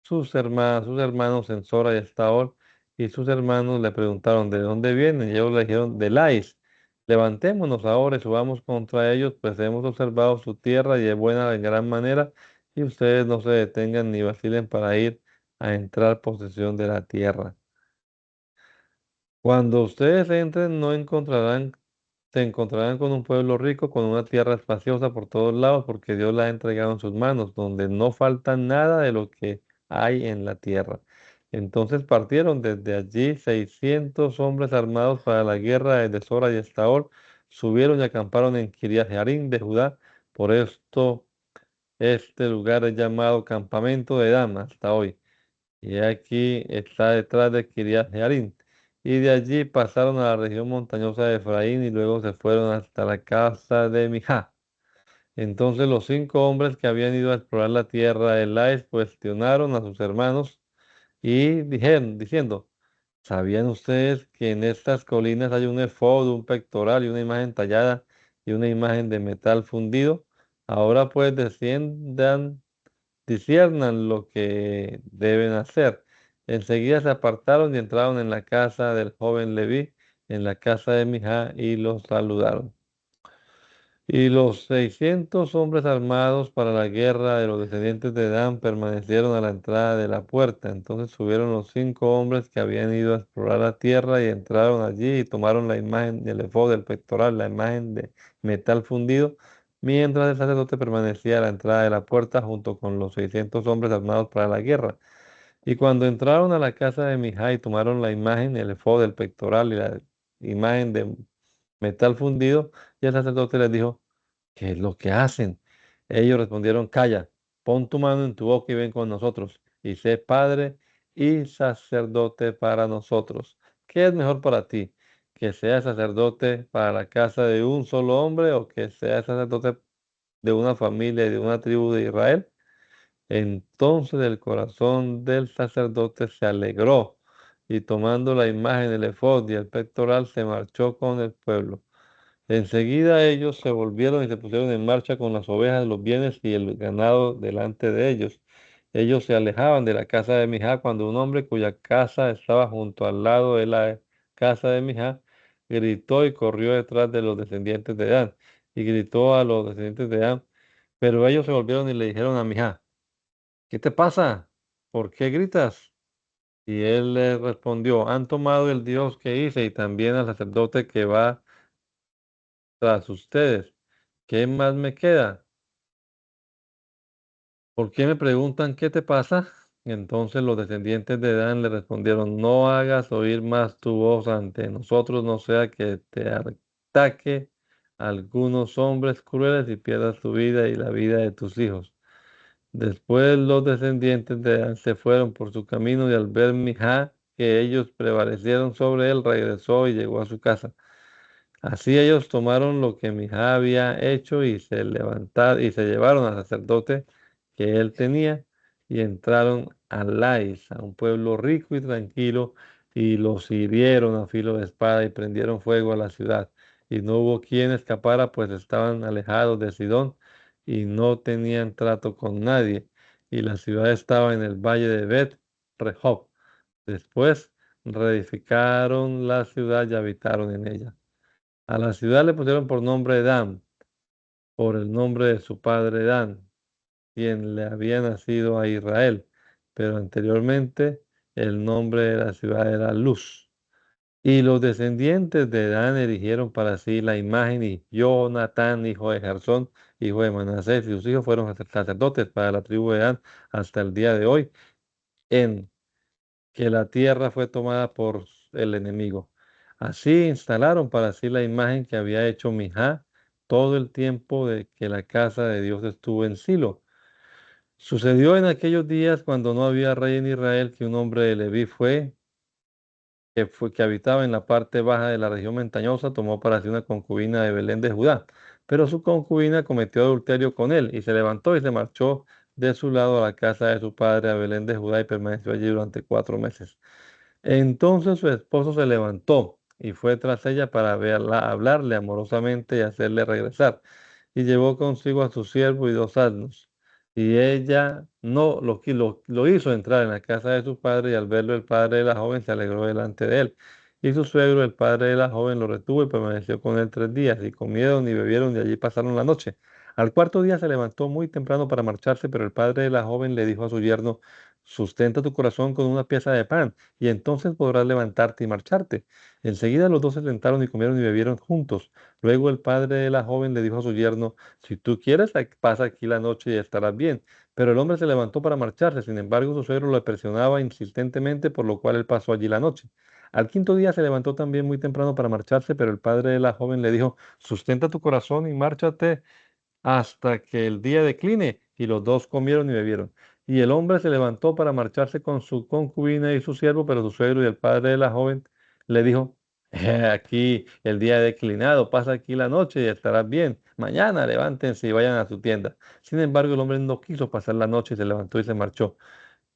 sus hermanos en Sora y Estaol, y sus hermanos le preguntaron de dónde vienen, y ellos le dijeron de Lais. Levantémonos ahora y subamos contra ellos, pues hemos observado su tierra y es buena en gran manera, y ustedes no se detengan ni vacilen para ir a entrar posesión de la tierra. Cuando ustedes entren, no encontrarán se encontrarán con un pueblo rico, con una tierra espaciosa por todos lados, porque Dios la ha entregado en sus manos, donde no falta nada de lo que hay en la tierra. Entonces partieron desde allí 600 hombres armados para la guerra desde Sora y Estaol, subieron y acamparon en Kiriat Jearim de Judá. Por esto este lugar es llamado Campamento de Dan hasta hoy. Y aquí está detrás de Kiriat Jearim. Y de allí pasaron a la región montañosa de Efraín y luego se fueron hasta la casa de Mijá. Entonces los 5 hombres que habían ido a explorar la tierra de Lais cuestionaron a sus hermanos y dijeron, diciendo, ¿sabían ustedes que en estas colinas hay un efod, un pectoral y una imagen tallada y una imagen de metal fundido? Ahora pues desciendan, disciernan lo que deben hacer. Enseguida se apartaron y entraron en la casa del joven Leví, en la casa de Mijá, y los saludaron. Y los 600 hombres armados para la guerra de los descendientes de Dan permanecieron a la entrada de la puerta. Entonces subieron los 5 hombres que habían ido a explorar la tierra y entraron allí y tomaron la imagen del efod del pectoral, la imagen de metal fundido, mientras el sacerdote permanecía a la entrada de la puerta junto con los 600 hombres armados para la guerra. Y cuando entraron a la casa de Mijá y tomaron la imagen, el efod del pectoral y la imagen de metal fundido, y el sacerdote les dijo, ¿qué es lo que hacen? Ellos respondieron, calla, pon tu mano en tu boca y ven con nosotros, y sé padre y sacerdote para nosotros. ¿Qué es mejor para ti? ¿Que sea sacerdote para la casa de un solo hombre o que sea sacerdote de una familia y de una tribu de Israel? Entonces el corazón del sacerdote se alegró y tomando la imagen del efod y el pectoral se marchó con el pueblo. Enseguida ellos se volvieron y se pusieron en marcha con las ovejas, los bienes y el ganado delante de ellos. Ellos se alejaban de la casa de Mijá cuando un hombre cuya casa estaba junto al lado de la casa de Mijá gritó y corrió detrás de los descendientes de Dan y gritó a los descendientes de Dan. Pero ellos se volvieron y le dijeron a Mijá, ¿qué te pasa? ¿Por qué gritas? Y él les respondió, han tomado el Dios que hice y también al sacerdote que va tras ustedes. ¿Qué más me queda? ¿Por qué me preguntan qué te pasa? Entonces los descendientes de Dan le respondieron, no hagas oír más tu voz ante nosotros, no sea que te ataque algunos hombres crueles y pierdas tu vida y la vida de tus hijos. Después los descendientes de Dan se fueron por su camino y al ver Mijá que ellos prevalecieron sobre él, regresó y llegó a su casa. Así ellos tomaron lo que Mijá había hecho y se levantaron y se llevaron al sacerdote que él tenía y entraron a Lais, a un pueblo rico y tranquilo, y los hirieron a filo de espada y prendieron fuego a la ciudad. Y no hubo quien escapara, pues estaban alejados de Sidón y no tenían trato con nadie. Y la ciudad estaba en el valle de Bet Rehob. Después reedificaron la ciudad y habitaron en ella. A la ciudad le pusieron por nombre Dan, por el nombre de su padre Dan, quien le había nacido a Israel, pero anteriormente el nombre de la ciudad era Luz. Y los descendientes de Dan erigieron para sí la imagen y Jonatán, hijo de Gersón, hijo de Manasés, y sus hijos fueron sacerdotes para la tribu de Dan hasta el día de hoy en que la tierra fue tomada por el enemigo. Así instalaron para sí la imagen que había hecho Mijá todo el tiempo de que la casa de Dios estuvo en Silo. Sucedió en aquellos días cuando no había rey en Israel que un hombre de Leví fue que habitaba en la parte baja de la región montañosa, tomó para sí una concubina de Belén de Judá. Pero su concubina cometió adulterio con él y se levantó y se marchó de su lado a la casa de su padre a Belén de Judá y permaneció allí durante 4 meses. Entonces su esposo se levantó y fue tras ella para verla, hablarle amorosamente y hacerle regresar. Y llevó consigo a su siervo y 2 asnos. Y ella no lo hizo entrar en la casa de su padre, y al verlo el padre de la joven se alegró delante de él. Y su suegro, el padre de la joven, lo retuvo y permaneció con él 3 días, y comieron y bebieron, y allí pasaron la noche. Al cuarto día se levantó muy temprano para marcharse, pero el padre de la joven le dijo a su yerno: Sustenta tu corazón con una pieza de pan, y entonces podrás levantarte y marcharte. Enseguida los dos se sentaron y comieron y bebieron juntos. Luego el padre de la joven le dijo a su yerno: Si tú quieres, pasa aquí la noche y estarás bien. Pero el hombre se levantó para marcharse. Sin embargo, su suegro lo presionaba insistentemente, por lo cual él pasó allí la noche. Al quinto día se levantó también muy temprano para marcharse, pero el padre de la joven le dijo: Sustenta tu corazón y márchate hasta que el día decline. Y los dos comieron y bebieron. Y el hombre se levantó para marcharse con su concubina y su siervo, pero su suegro y el padre de la joven le dijo: Aquí el día ha declinado, pasa aquí la noche y estarás bien. Mañana levántense y vayan a su tienda. Sin embargo, el hombre no quiso pasar la noche y se levantó y se marchó.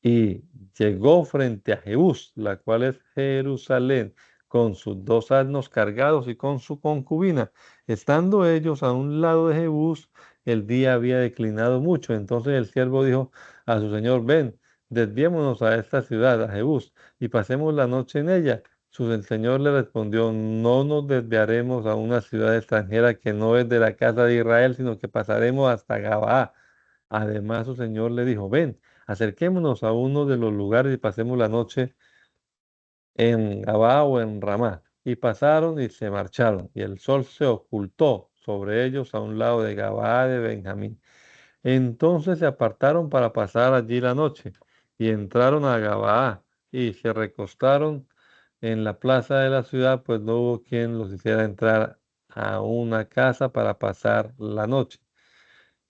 Y llegó frente a Jebús, la cual es Jerusalén, con sus 2 asnos cargados y con su concubina. Estando ellos a un lado de Jebús, el día había declinado mucho. Entonces el siervo dijo a su señor: Ven, desviémonos a esta ciudad, a Jebús, y pasemos la noche en ella. El señor le respondió: No nos desviaremos a una ciudad extranjera que no es de la casa de Israel, sino que pasaremos hasta Gabaa. Además, su señor le dijo: Ven, acerquémonos a uno de los lugares y pasemos la noche en Gabaa o en Ramá. Y pasaron y se marcharon, y el sol se ocultó sobre ellos a un lado de Gabaa de Benjamín. Entonces se apartaron para pasar allí la noche, y entraron a Gabaa, y se recostaron en la plaza de la ciudad, pues no hubo quien los hiciera entrar a una casa para pasar la noche.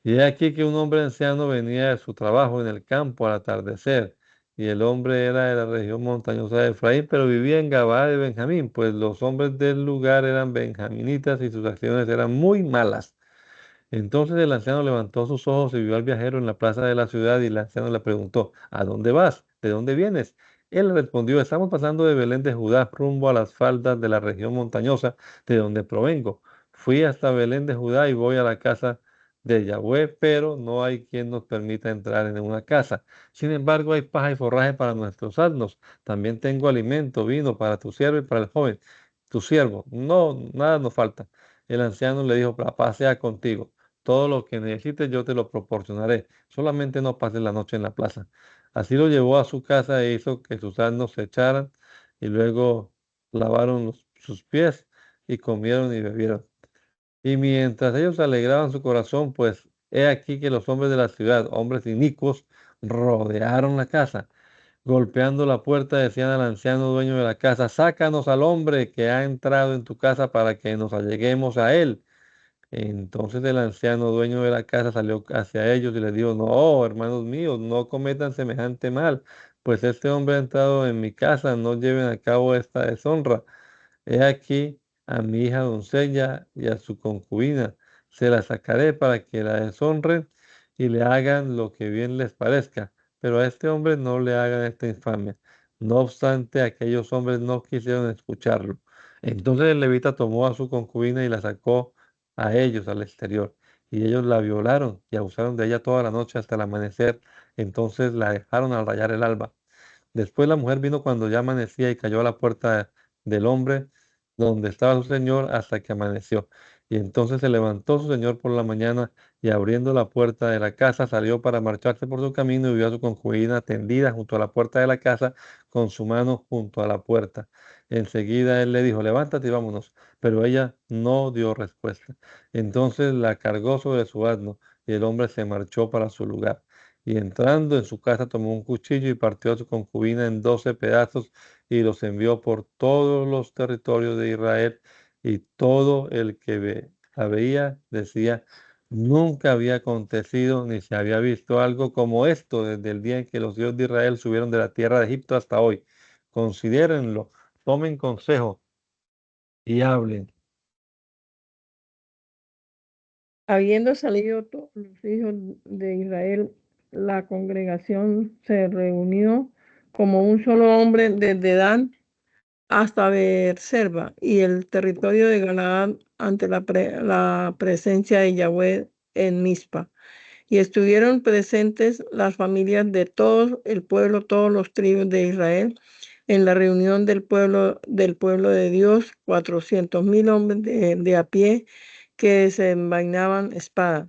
Y he aquí que un hombre anciano venía de su trabajo en el campo al atardecer, y el hombre era de la región montañosa de Efraín, pero vivía en Gabaa de Benjamín, pues los hombres del lugar eran benjaminitas y sus acciones eran muy malas. Entonces el anciano levantó sus ojos y vio al viajero en la plaza de la ciudad, y el anciano le preguntó: ¿A dónde vas? ¿De dónde vienes? Él le respondió: Estamos pasando de Belén de Judá rumbo a las faldas de la región montañosa de donde provengo. Fui hasta Belén de Judá y voy a la casa de Yahweh, pero no hay quien nos permita entrar en una casa. Sin embargo, hay paja y forraje para nuestros asnos. También tengo alimento, vino para tu siervo y para el joven, tu siervo. No, nada nos falta. El anciano le dijo: La paz sea contigo. Todo lo que necesites yo te lo proporcionaré. Solamente no pases la noche en la plaza. Así lo llevó a su casa e hizo que sus asnos se echaran, y luego lavaron sus pies y comieron y bebieron. Y mientras ellos alegraban su corazón, pues he aquí que los hombres de la ciudad, hombres inicuos, rodearon la casa. Golpeando la puerta, decían al anciano dueño de la casa: Sácanos al hombre que ha entrado en tu casa para que nos alleguemos a él. Entonces el anciano dueño de la casa salió hacia ellos y les dijo: No, hermanos míos, no cometan semejante mal, pues este hombre ha entrado en mi casa, no lleven a cabo esta deshonra. He aquí a mi hija doncella y a su concubina, se la sacaré para que la deshonren y le hagan lo que bien les parezca, pero a este hombre no le hagan esta infamia. No obstante, aquellos hombres no quisieron escucharlo. Entonces el levita tomó a su concubina y la sacó a ellos al exterior, y ellos la violaron y abusaron de ella toda la noche hasta el amanecer. Entonces la dejaron al rayar el alba. Después la mujer vino cuando ya amanecía y cayó a la puerta del hombre donde estaba su señor hasta que amaneció. Y entonces se levantó su señor por la mañana, y abriendo la puerta de la casa salió para marcharse por su camino, y vio a su concubina tendida junto a la puerta de la casa con su mano junto a la puerta. Enseguida él le dijo: Levántate y vámonos. Pero ella no dio respuesta. Entonces la cargó sobre su asno, y el hombre se marchó para su lugar. Y entrando en su casa tomó un cuchillo y partió a su concubina en 12 pedazos, y los envió por todos los territorios de Israel. Y todo el que la veía decía: Nunca había acontecido ni se había visto algo como esto desde el día en que los hijos de Israel subieron de la tierra de Egipto hasta hoy. Considérenlo tomen consejo y hablen. Habiendo salido todos los hijos de Israel, la congregación se reunió como un solo hombre desde Dan hasta Beersheba y el territorio de Galaad ante la presencia de Yahweh en Mizpa. Y estuvieron presentes las familias de todo el pueblo, todos los tribus de Israel, en la reunión del pueblo de Dios, 400,000 hombres de a pie que desenvainaban espada.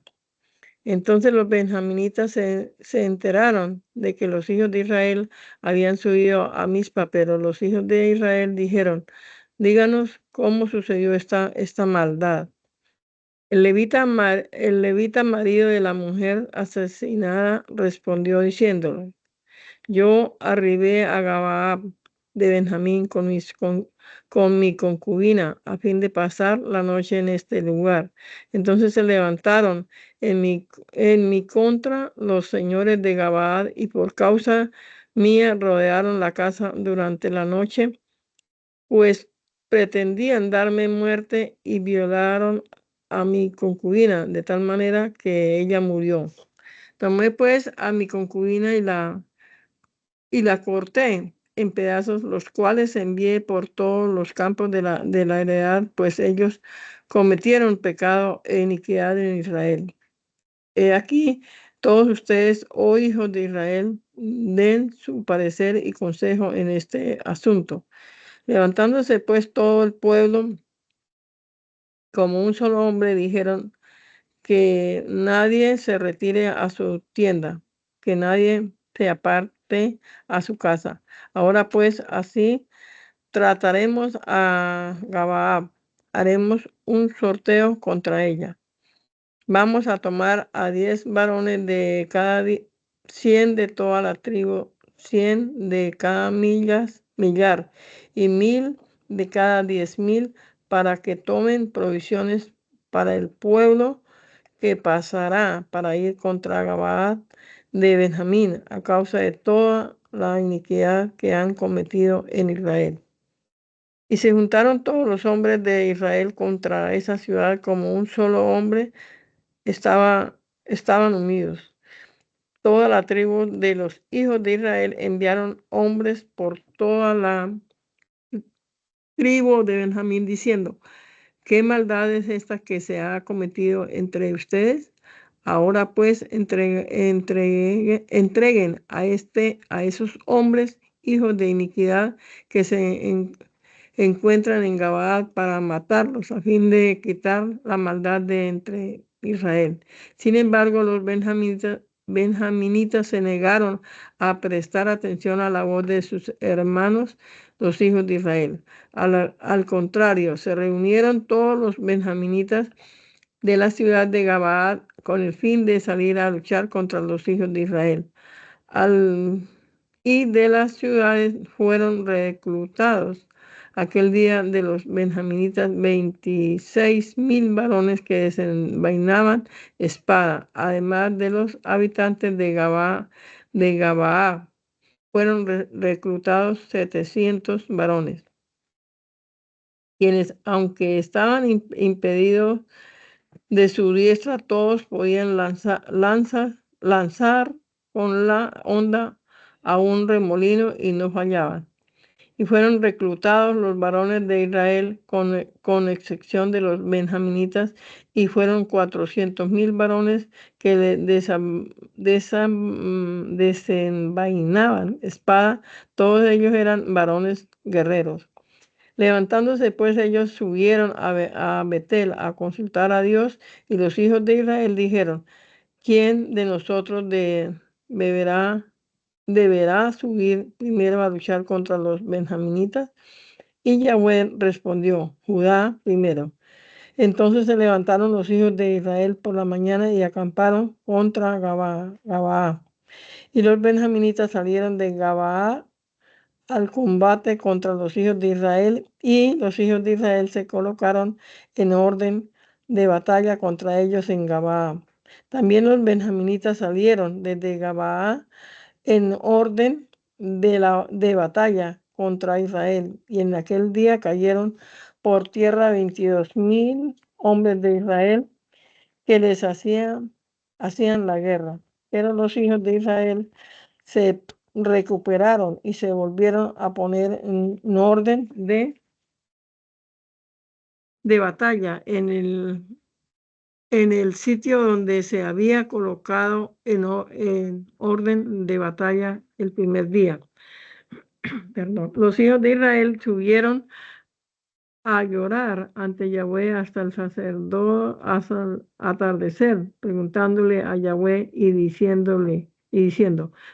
Entonces los benjaminitas se enteraron de que los hijos de Israel habían subido a Mizpa, pero los hijos de Israel dijeron: díganos cómo sucedió esta maldad. El levita marido de la mujer asesinada respondió diciéndole: yo arribé a Gabaa de Benjamín con mi concubina a fin de pasar la noche en este lugar. Entonces se levantaron en mi contra los señores de Gabaa y por causa mía rodearon la casa durante la noche, pues pretendían darme muerte y violaron a mi concubina de tal manera que ella murió. Tomé pues a mi concubina y la corté en pedazos, los cuales envié por todos los campos de la heredad, pues ellos cometieron pecado e iniquidad en Israel. He aquí, todos ustedes, oh hijos de Israel, den su parecer y consejo en este asunto. Levantándose pues todo el pueblo como un solo hombre, dijeron: que nadie se retire a su tienda, que nadie se aparte a su casa. Ahora pues así trataremos a Gabaa, haremos un sorteo contra ella. Vamos a tomar a 10 varones de cada 100 de toda la tribu, 100 de cada millar y 1,000 de cada 10,000, para que tomen provisiones para el pueblo que pasará para ir contra Gabaa de Benjamín a causa de toda la iniquidad que han cometido en Israel. Y se juntaron todos los hombres de Israel contra esa ciudad como un solo hombre, estaban unidos. Toda la tribu de los hijos de Israel enviaron hombres por toda la tribu de Benjamín diciendo: ¿qué maldad es esta que se ha cometido entre ustedes? Ahora pues entreguen a esos hombres, hijos de iniquidad, que se encuentran en Gabaa, para matarlos a fin de quitar la maldad de entre Israel. Sin embargo, los benjaminitas se negaron a prestar atención a la voz de sus hermanos, los hijos de Israel. Al contrario, se reunieron todos los benjaminitas de la ciudad de Gabaa con el fin de salir a luchar contra los hijos de Israel. Y de las ciudades fueron reclutados aquel día de los benjaminitas 26,000 varones que desenvainaban espada, además de los habitantes de Gabaa fueron reclutados 700 varones, quienes, aunque estaban impedidos de su diestra, todos podían lanzar con la honda a un remolino y no fallaban. Y fueron reclutados los varones de Israel, con excepción de los benjaminitas, y fueron 400,000 varones que desenvainaban espada. Todos ellos eran varones guerreros. Levantándose pues ellos subieron a Betel a consultar a Dios, y los hijos de Israel dijeron: ¿quién de nosotros deberá subir primero a luchar contra los benjaminitas? Y Yahweh respondió: Judá primero. Entonces se levantaron los hijos de Israel por la mañana y acamparon contra Gabaa. Y los benjaminitas salieron de Gabaa al combate contra los hijos de Israel, y los hijos de Israel se colocaron en orden de batalla contra ellos en Gabaa. También los benjaminitas salieron desde Gabaa en orden de batalla contra Israel. Y en aquel día cayeron por tierra 22,000 hombres de Israel que les hacían la guerra. Pero los hijos de Israel se recuperaron y se volvieron a poner en orden de batalla en el sitio donde se había colocado en orden de batalla el primer día. Perdón. Los hijos de Israel subieron a llorar ante Yahweh hasta el sacerdote, hasta el atardecer, preguntándole a Yahweh y diciendo,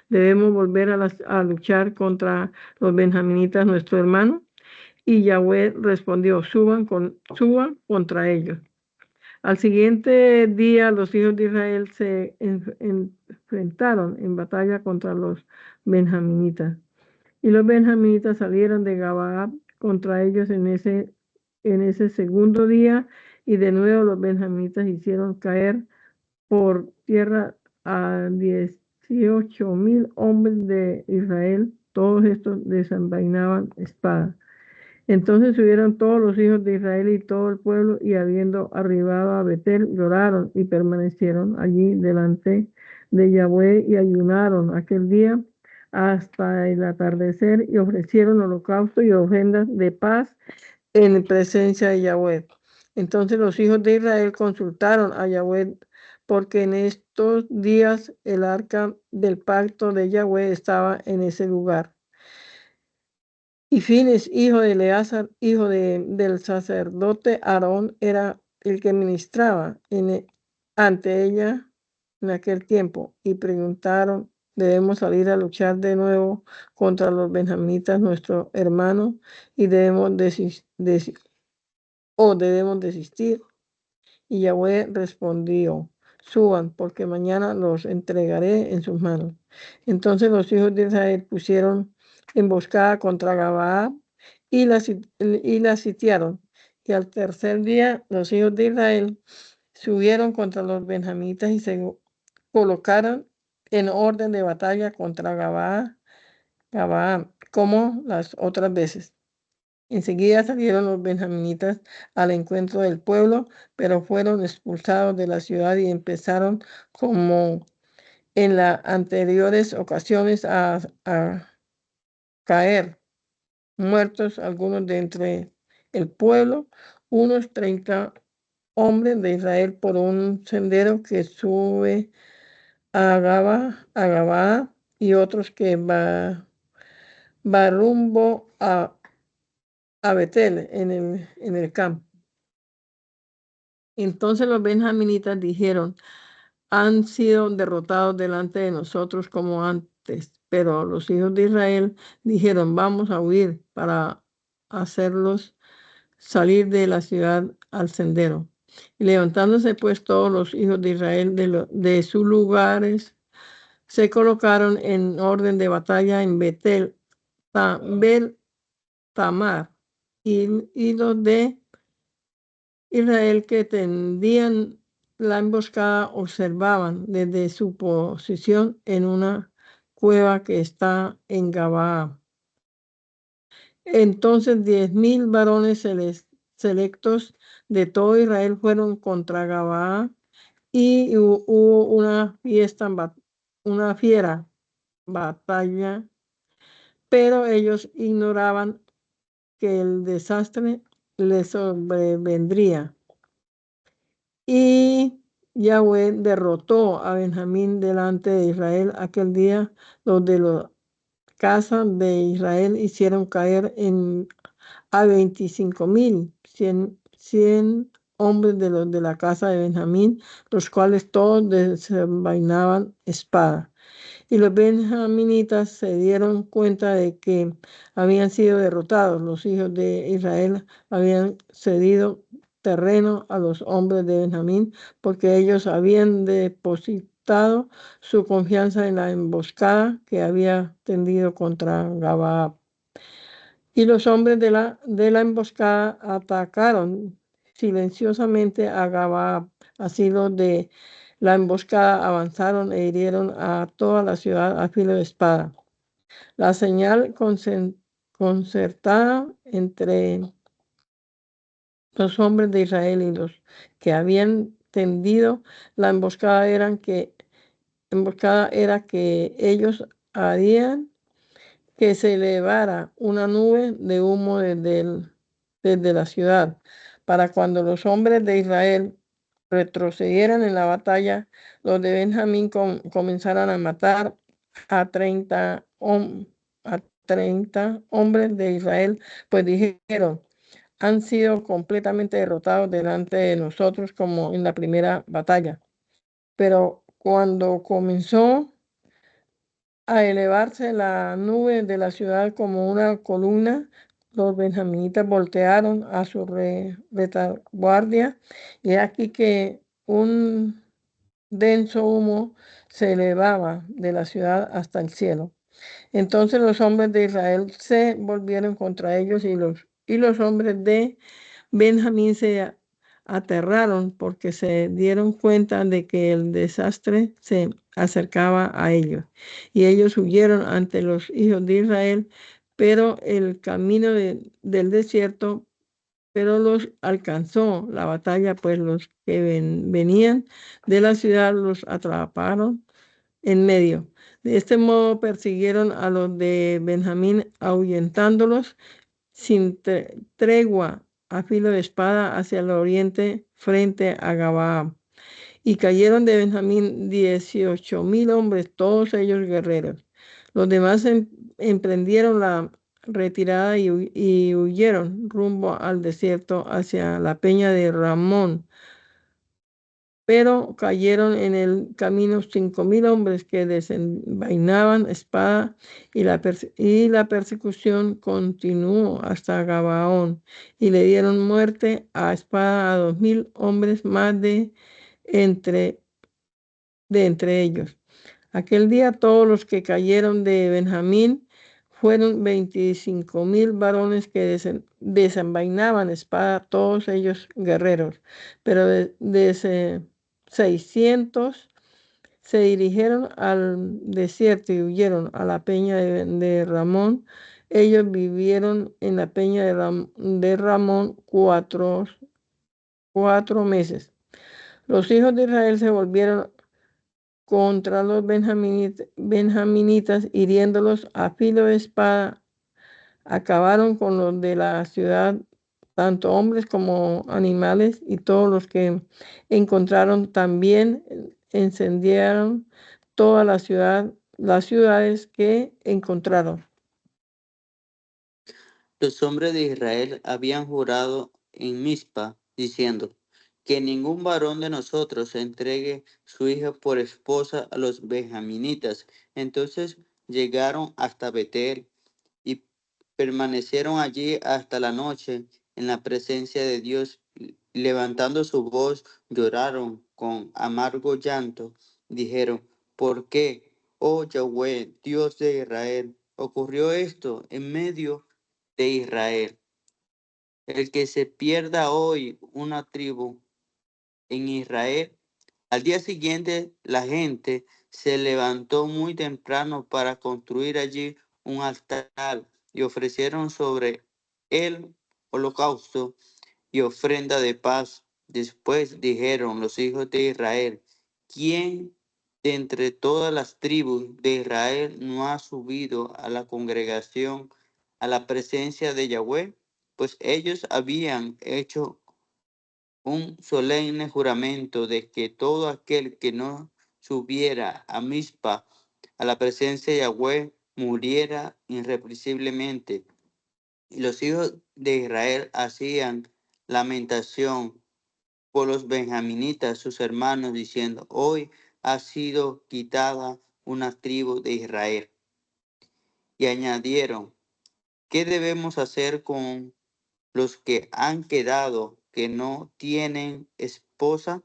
debemos volver a luchar contra los benjaminitas, nuestro hermano. Y Yahweh respondió, suban contra ellos. Al siguiente día, los hijos de Israel se enfrentaron en batalla contra los benjaminitas. Y los benjaminitas salieron de Gabaa contra ellos en ese segundo día, y de nuevo los benjaminitas hicieron caer por tierra a 18,000 hombres de Israel. Todos estos desenvainaban espada. Entonces subieron todos los hijos de Israel y todo el pueblo, y habiendo arribado a Betel, lloraron y permanecieron allí delante de Yahweh y ayunaron aquel día hasta el atardecer y ofrecieron holocausto y ofrendas de paz en presencia de Yahweh. Entonces los hijos de Israel consultaron a Yahweh, porque en estos días el arca del pacto de Yahweh estaba en ese lugar. Y Fines, hijo de Eleazar, hijo del sacerdote Aarón, era el que ministraba ante ella en aquel tiempo. Y preguntaron, ¿debemos salir a luchar de nuevo contra los benjaminitas, nuestro hermano? ¿Y debemos desistir? Y Yahweh respondió, suban, porque mañana los entregaré en sus manos. Entonces los hijos de Israel pusieron emboscada contra Gabaa y la sitiaron. Y al tercer día los hijos de Israel subieron contra los benjaminitas y se colocaron en orden de batalla contra Gabaa, como las otras veces. Enseguida salieron los benjaminitas al encuentro del pueblo, pero fueron expulsados de la ciudad y empezaron, como en las anteriores ocasiones, a caer muertos algunos de entre el pueblo, unos 30 hombres de Israel, por un sendero que sube a Gabaa, y otros que va rumbo a Betel en el campo. Entonces los benjaminitas dijeron, han sido derrotados delante de nosotros como antes. Pero los hijos de Israel dijeron, vamos a huir para hacerlos salir de la ciudad al sendero. Y levantándose pues todos los hijos de Israel de sus lugares, se colocaron en orden de batalla en Betel, Tamar, y los de Israel que tendían la emboscada observaban desde su posición en una cueva que está en Gabaa. Entonces 10,000 varones selectos de todo Israel fueron contra Gabaa, y hubo una fiera batalla, pero ellos ignoraban que el desastre les sobrevendría. Y Yahweh derrotó a Benjamín delante de Israel aquel día. Los de la casa de Israel hicieron caer a 25,000, 100 hombres de los de la casa de Benjamín, los cuales todos desenvainaban espada. Y los benjaminitas se dieron cuenta de que habían sido derrotados. Los hijos de Israel habían cedido terreno a los hombres de Benjamín, porque ellos habían depositado su confianza en la emboscada que había tendido contra Gabaa. Y los hombres de la emboscada atacaron silenciosamente a Gabaa. Así los de la emboscada avanzaron e hirieron a toda la ciudad a filo de espada. La señal concertada entre los hombres de Israel y los que habían tendido la emboscada era que ellos harían que se elevara una nube de humo desde la ciudad, para cuando los hombres de Israel retrocedieran en la batalla, los de Benjamín comenzaran a matar a 30 hombres de Israel, pues dijeron, han sido completamente derrotados delante de nosotros como en la primera batalla. Pero cuando comenzó a elevarse la nube de la ciudad como una columna, los benjaminitas voltearon a su retaguardia y aquí que un denso humo se elevaba de la ciudad hasta el cielo. Entonces los hombres de Israel se volvieron contra ellos y los hombres de Benjamín se aterraron porque se dieron cuenta de que el desastre se acercaba a ellos. Y ellos huyeron ante los hijos de Israel, pero el camino del desierto, pero los alcanzó la batalla, pues los que venían de la ciudad los atraparon en medio. De este modo persiguieron a los de Benjamín, ahuyentándolos sin tregua a filo de espada hacia el oriente frente a Gabaa. Y cayeron de Benjamín 18,000 hombres, todos ellos guerreros. Los demás emprendieron la retirada y huyeron rumbo al desierto hacia la peña de Ramón. Pero cayeron en el camino 5,000 hombres que desenvainaban espada y la persecución continuó hasta Gabaón y le dieron muerte a espada a 2,000 hombres más de entre ellos. Aquel día todos los que cayeron de Benjamín fueron 25,000 varones que desenvainaban espada, todos ellos guerreros, pero de 600 se dirigieron al desierto y huyeron a la peña de Ramón. Ellos vivieron en la peña de Ramón cuatro meses. Los hijos de Israel se volvieron contra los benjaminitas, hiriéndolos a filo de espada. Acabaron con los de la ciudad, tanto hombres como animales, y todos los que encontraron también incendiaron toda la ciudad, las ciudades que encontraron. Los hombres de Israel habían jurado en Mizpa, diciendo, que ningún varón de nosotros entregue su hija por esposa a los benjaminitas. Entonces llegaron hasta Betel y permanecieron allí hasta la noche en la presencia de Dios. Levantando su voz, lloraron con amargo llanto. Dijeron, ¿por qué, oh Yahweh, Dios de Israel, ocurrió esto en medio de Israel? El que se pierda hoy una tribu en Israel. Al día siguiente, la gente se levantó muy temprano para construir allí un altar y ofrecieron sobre él holocausto y ofrenda de paz. Después dijeron los hijos de Israel, ¿quién de entre todas las tribus de Israel no ha subido a la congregación, a la presencia de Yahweh? Pues ellos habían hecho un solemne juramento de que todo aquel que no subiera a Mizpa, a la presencia de Yahweh, muriera irrepresiblemente. Y los hijos de Israel hacían lamentación por los benjaminitas, sus hermanos, diciendo, hoy ha sido quitada una tribu de Israel. Y añadieron, ¿qué debemos hacer con los que han quedado, que no tienen esposa?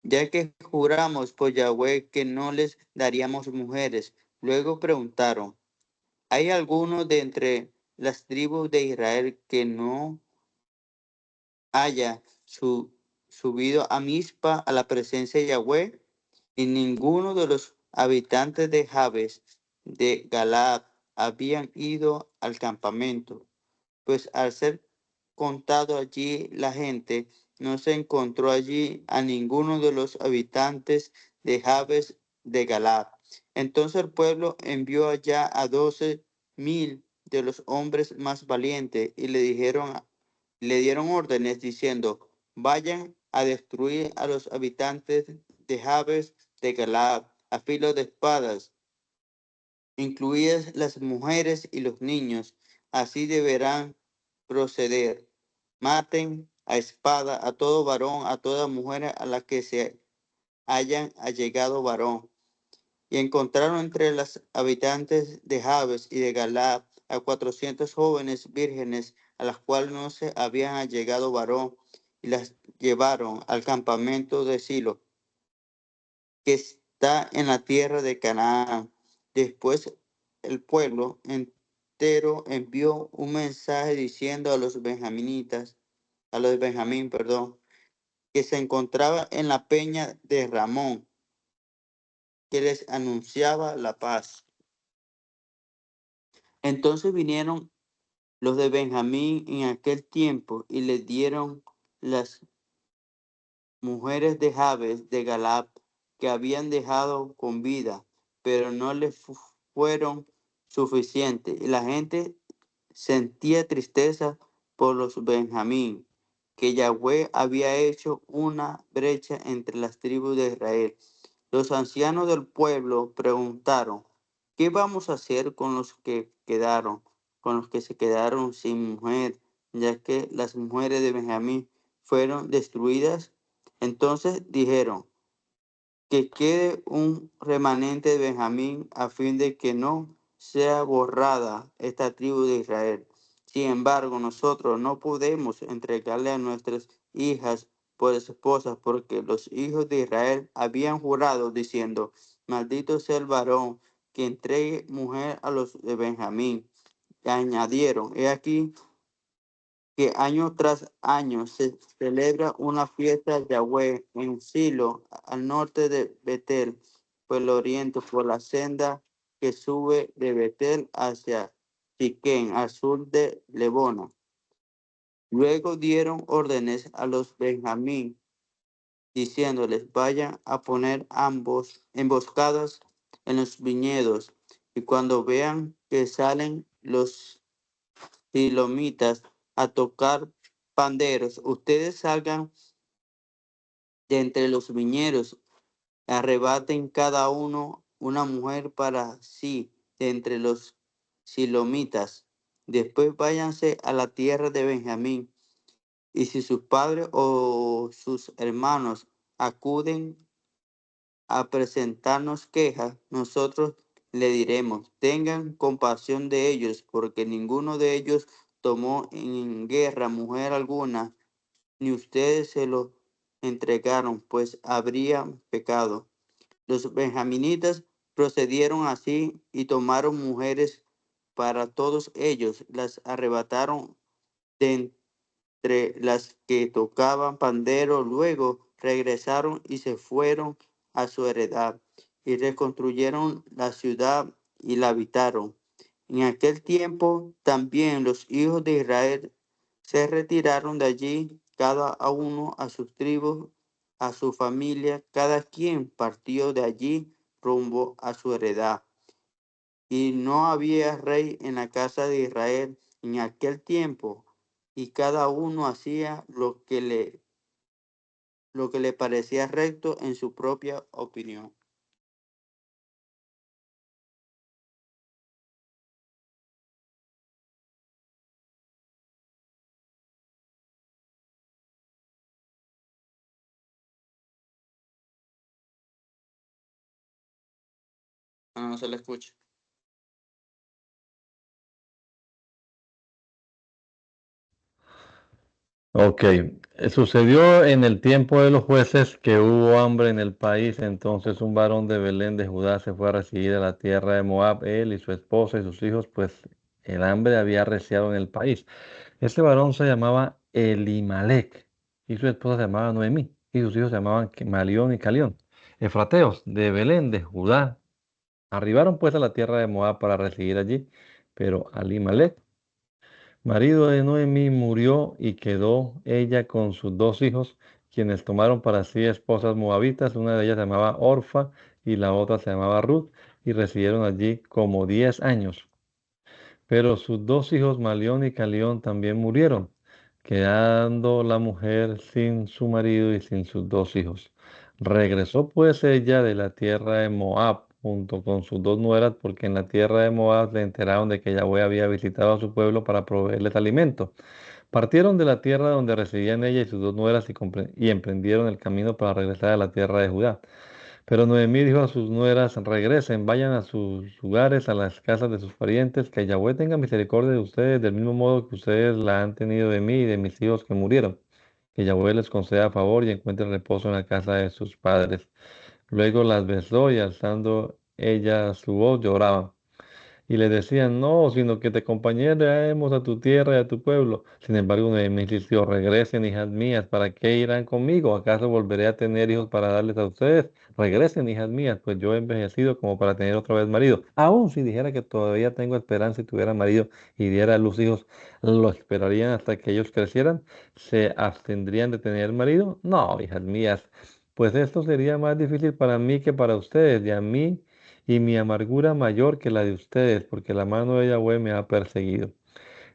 Ya que juramos por Yahweh que no les daríamos mujeres. Luego preguntaron, ¿hay alguno de entre las tribus de Israel que no haya subido a Mizpa a la presencia de Yahweh? Y ninguno de los habitantes de Jabes, de Galaad, habían ido al campamento, pues al ser contado allí la gente, no se encontró allí a ninguno de los habitantes de Jabes de Galaad. Entonces el pueblo envió allá a 12,000 de los hombres más valientes y le dieron órdenes diciendo: vayan a destruir a los habitantes de Jabes de Galaad a filo de espadas, incluidas las mujeres y los niños. Así deberán proceder. Maten a espada a todo varón, a toda mujer a la que se hayan allegado varón. Y encontraron entre los habitantes de Jabes y de Galaad a 400 jóvenes vírgenes, a las cuales no se habían allegado varón, y las llevaron al campamento de Silo, que está en la tierra de Canaán. Después el pueblo entero envió un mensaje diciendo a los benjaminitas, a los de Benjamín, perdón, que se encontraba en la peña de Ramón, que les anunciaba la paz. Entonces vinieron los de Benjamín en aquel tiempo y les dieron las mujeres de Jabes de Galaad que habían dejado con vida, pero no les fueron suficientes. Y la gente sentía tristeza por los Benjamín, que Yahweh había hecho una brecha entre las tribus de Israel. Los ancianos del pueblo preguntaron: ¿qué vamos a hacer con los que quedaron, con los que se quedaron sin mujer, ya que las mujeres de Benjamín fueron destruidas? Entonces dijeron: que quede un remanente de Benjamín a fin de que no sea borrada esta tribu de Israel. Sin embargo, nosotros no podemos entregarle a nuestras hijas por esposas, porque los hijos de Israel habían jurado diciendo: maldito sea el varón que entregue mujer a los de Benjamín. Y añadieron: he aquí que año tras año se celebra una fiesta de Yahweh en Silo, al norte de Betel, por el oriente, por la senda que sube de Betel hacia Siquén, al sur de Lebona. Luego dieron órdenes a los Benjamín, diciéndoles: vayan a poner ambos emboscadas en los viñedos, y cuando vean que salen los silomitas a tocar panderos, ustedes salgan de entre los viñeros, arrebaten cada uno una mujer para sí de entre los silomitas. Después váyanse a la tierra de Benjamín, y si sus padres o sus hermanos acuden a presentarnos quejas, nosotros le diremos: tengan compasión de ellos, porque ninguno de ellos tomó en guerra mujer alguna, ni ustedes se lo entregaron, pues habrían pecado. Los benjaminitas procedieron así y tomaron mujeres para todos ellos, las arrebataron de entre las que tocaban pandero. Luego regresaron y se fueron a su heredad y reconstruyeron la ciudad y la habitaron. En aquel tiempo también los hijos de Israel se retiraron de allí, cada uno a sus tribus, a su familia, cada quien partió de allí rumbo a su heredad. Y no había rey en la casa de Israel en aquel tiempo, y cada uno hacía lo que le parecía recto en su propia opinión. Ah, no se le escucha. Ok, sucedió en el tiempo de los jueces que hubo hambre en el país, entonces un varón de Belén de Judá se fue a residir a la tierra de Moab, él y su esposa y sus hijos, pues el hambre había arreciado en el país. Este varón se llamaba Elimelec y su esposa se llamaba Noemí y sus hijos se llamaban Malión y Calión. Efrateos de Belén de Judá arribaron pues a la tierra de Moab para residir allí. Pero Alimelec, marido de Noemí, murió y quedó ella con sus dos hijos, quienes tomaron para sí esposas moabitas. Una de ellas se llamaba Orfa y la otra se llamaba Ruth, y residieron allí como 10 años. Pero sus dos hijos, Malión y Calión, también murieron, quedando la mujer sin su marido y sin sus dos hijos. Regresó pues ella de la tierra de Moab junto con sus dos nueras, porque en la tierra de Moab le enteraron de que Yahweh había visitado a su pueblo para proveerles alimento. Partieron de la tierra donde residían ella y sus dos nueras y emprendieron el camino para regresar a la tierra de Judá. Pero Noemí dijo a sus nueras: regresen, vayan a sus lugares, a las casas de sus parientes, que Yahweh tenga misericordia de ustedes, del mismo modo que ustedes la han tenido de mí y de mis hijos que murieron. Que Yahweh les conceda favor y encuentre reposo en la casa de sus padres. Luego las besó y alzando ella su voz lloraban. Y le decían: no, sino que te acompañaremos a tu tierra y a tu pueblo. Sin embargo, Noemí insistió: regresen, hijas mías, ¿para qué irán conmigo? ¿Acaso volveré a tener hijos para darles a ustedes? Regresen, hijas mías, pues yo he envejecido como para tener otra vez marido. Aún si dijera que todavía tengo esperanza y tuviera marido y diera a luz hijos, ¿lo esperarían hasta que ellos crecieran? ¿Se abstendrían de tener marido? No, hijas mías, pues esto sería más difícil para mí que para ustedes, y a mí y mi amargura mayor que la de ustedes, porque la mano de Yahweh me ha perseguido.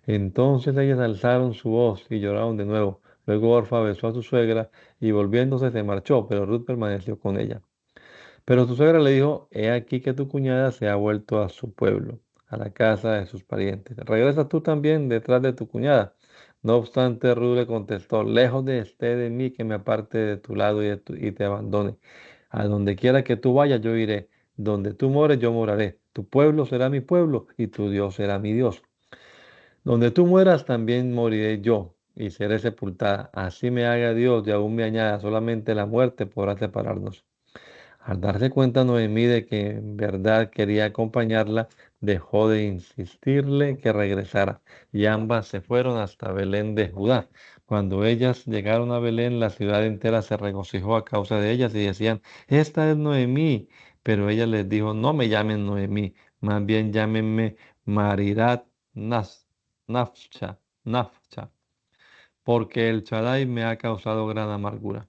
Entonces ellas alzaron su voz y lloraron de nuevo. Luego Orfa besó a su suegra y volviéndose se marchó, pero Ruth permaneció con ella. Pero su suegra le dijo: he aquí que tu cuñada se ha vuelto a su pueblo, a la casa de sus parientes. Regresa tú también detrás de tu cuñada. No obstante, Ruth le contestó: lejos de esté de mí que me aparte de tu lado y te abandone. A donde quiera que tú vayas, yo iré. Donde tú mores, yo moraré. Tu pueblo será mi pueblo y tu Dios será mi Dios. Donde tú mueras, también moriré yo y seré sepultada. Así me haga Dios y aún me añada, solamente la muerte podrá separarnos. Al darse cuenta Noemí de que en verdad quería acompañarla, dejó de insistirle que regresara, y ambas se fueron hasta Belén de Judá. Cuando ellas llegaron a Belén, la ciudad entera se regocijó a causa de ellas y decían: esta es Noemí. Pero ella les dijo: no me llamen Noemí, más bien llámenme Marirat Nafcha, Nafcha, porque el Shaddai me ha causado gran amargura.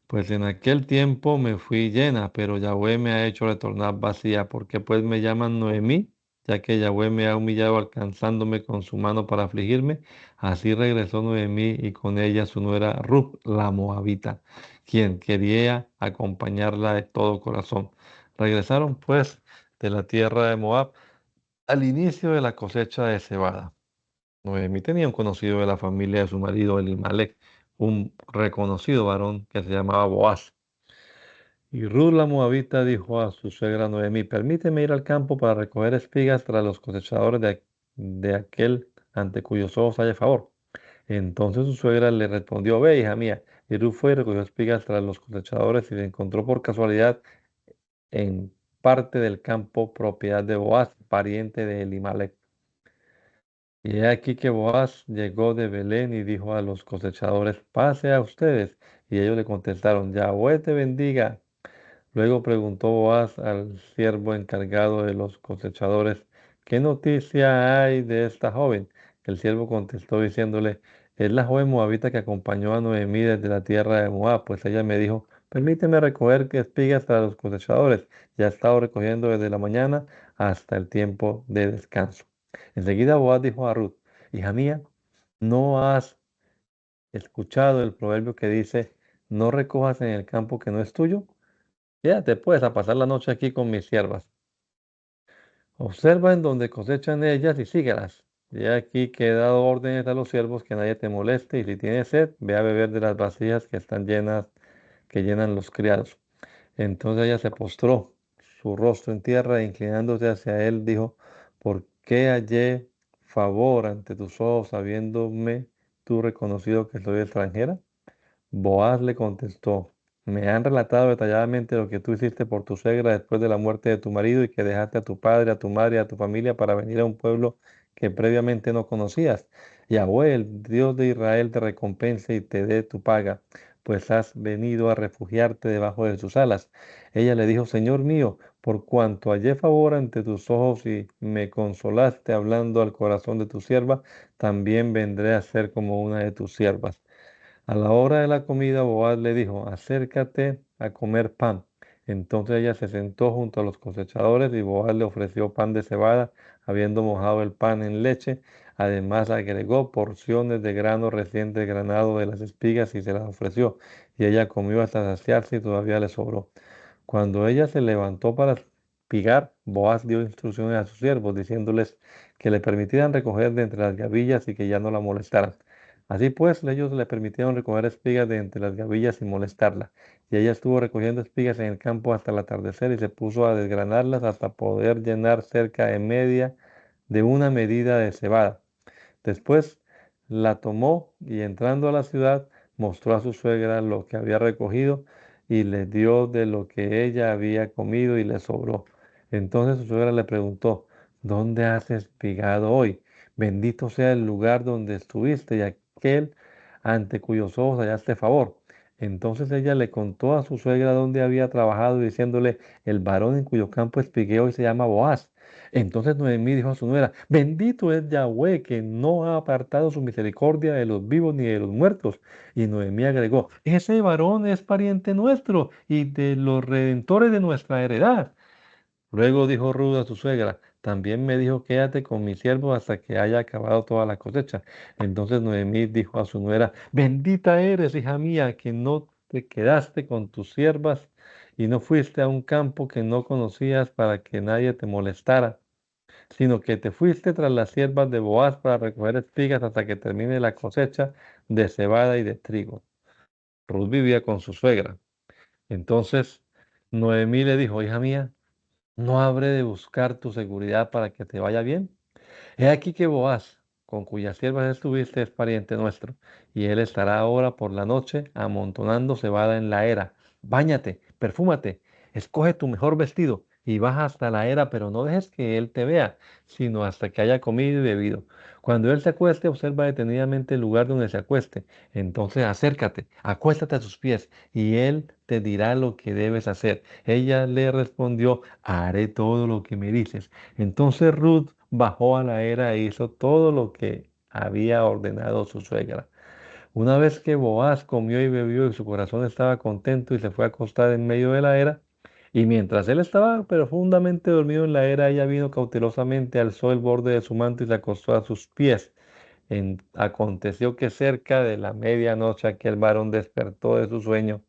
Pues en aquel tiempo me fui llena, pero Yahweh me ha hecho retornar vacía. ¿Por qué pues me llaman Noemí? Ya que Yahweh me ha humillado alcanzándome con su mano para afligirme. Así regresó Noemí y con ella su nuera Ruth la Moabita, quien quería acompañarla de todo corazón. Regresaron pues de la tierra de Moab al inicio de la cosecha de cebada. Noemí tenía un conocido de la familia de su marido Elimelec, un reconocido varón que se llamaba Boaz. Y Ruth la Moabita dijo a su suegra Noemí: permíteme ir al campo para recoger espigas tras los cosechadores de aquel ante cuyos ojos haya favor. Entonces su suegra le respondió: ve, hija mía. Y Ruth fue y recogió espigas tras los cosechadores y se encontró por casualidad en parte del campo propiedad de Boaz, pariente de Elimelec. Y he aquí que Boaz llegó de Belén y dijo a los cosechadores: pase a ustedes. Y ellos le contestaron: Yahweh te bendiga. Luego preguntó Boaz al siervo encargado de los cosechadores: ¿qué noticia hay de esta joven? El siervo contestó diciéndole: es la joven moabita que acompañó a Noemí desde la tierra de Moab, pues ella me dijo: permíteme recoger espigas para los cosechadores. Ya he estado recogiendo desde la mañana hasta el tiempo de descanso. Enseguida Boaz dijo a Ruth: hija mía, ¿no has escuchado el proverbio que dice: no recojas en el campo que no es tuyo? Quédate pues a pasar la noche aquí con mis siervas. Observa en donde cosechan ellas y síguelas. Y he aquí que he dado órdenes a los siervos que nadie te moleste, y si tienes sed, ve a beber de las vasijas que están llenas, que llenan los criados. Entonces ella se postró su rostro en tierra e inclinándose hacia él dijo: ¿por qué hallé favor ante tus ojos, habiéndome tú reconocido que soy extranjera? Boaz le contestó: me han relatado detalladamente lo que tú hiciste por tu suegra después de la muerte de tu marido, y que dejaste a tu padre, a tu madre y a tu familia para venir a un pueblo que previamente no conocías. Yahweh, el Dios de Israel, te recompense y te dé tu paga, pues has venido a refugiarte debajo de sus alas. Ella le dijo, Señor mío, por cuanto hallé favor ante tus ojos y me consolaste hablando al corazón de tu sierva, también vendré a ser como una de tus siervas. A la hora de la comida, Boaz le dijo, acércate a comer pan. Entonces ella se sentó junto a los cosechadores y Boaz le ofreció pan de cebada, habiendo mojado el pan en leche. Además agregó porciones de grano recién desgranado de las espigas y se las ofreció. Y ella comió hasta saciarse y todavía le sobró. Cuando ella se levantó para espigar, Boaz dio instrucciones a sus siervos, diciéndoles que le permitieran recoger de entre las gavillas y que ya no la molestaran. Así pues, ellos le permitieron recoger espigas de entre las gavillas sin molestarla. Y ella estuvo recogiendo espigas en el campo hasta el atardecer y se puso a desgranarlas hasta poder llenar cerca de una medida de cebada. Después la tomó y entrando a la ciudad mostró a su suegra lo que había recogido y le dio de lo que ella había comido y le sobró. Entonces su suegra le preguntó, ¿dónde has espigado hoy? Bendito sea el lugar donde estuviste y aquel ante cuyos ojos hallaste favor. Entonces ella le contó a su suegra dónde había trabajado, diciéndole, el varón en cuyo campo espigué hoy se llama Boaz. Entonces Noemí dijo a su nuera, bendito es Yahweh que no ha apartado su misericordia de los vivos ni de los muertos. Y Noemí agregó, ese varón es pariente nuestro y de los redentores de nuestra heredad. Luego dijo Ruth a su suegra, también me dijo, quédate con mi siervo hasta que haya acabado toda la cosecha. Entonces Noemí dijo a su nuera, bendita eres, hija mía, que no te quedaste con tus siervas y no fuiste a un campo que no conocías para que nadie te molestara, sino que te fuiste tras las siervas de Boaz para recoger espigas hasta que termine la cosecha de cebada y de trigo. Ruth vivía con su suegra. Entonces Noemí le dijo, hija mía, ¿no habré de buscar tu seguridad para que te vaya bien? He aquí que Boaz, con cuyas siervas estuviste, es pariente nuestro, y él estará ahora por la noche amontonando cebada en la era. Báñate, perfúmate, escoge tu mejor vestido y baja hasta la era, pero no dejes que él te vea, sino hasta que haya comido y bebido. Cuando él se acueste, observa detenidamente el lugar donde se acueste. Entonces acércate, acuéstate a sus pies, y él te dirá lo que debes hacer. Ella le respondió, haré todo lo que me dices. Entonces Ruth bajó a la era e hizo todo lo que había ordenado su suegra. Una vez que Boaz comió y bebió y su corazón estaba contento y se fue a acostar en medio de la era, y mientras él estaba profundamente dormido en la era, ella vino cautelosamente, alzó el borde de su manto y se acostó a sus pies. Aconteció que cerca de la medianoche aquel varón despertó de su sueño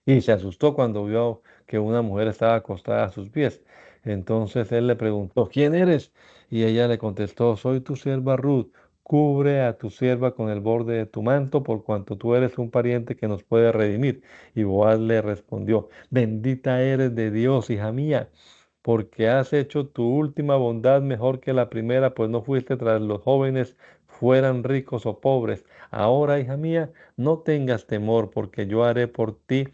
y se asustó cuando vio que una mujer estaba acostada a sus pies. Entonces él le preguntó, ¿quién eres? Y ella le contestó, soy tu sierva Ruth. Cubre a tu sierva con el borde de tu manto, por cuanto tú eres un pariente que nos puede redimir. Y Boaz le respondió, bendita eres de Dios, hija mía, porque has hecho tu última bondad mejor que la primera, pues no fuiste tras los jóvenes, fueran ricos o pobres. Ahora, hija mía, no tengas temor, porque yo haré por ti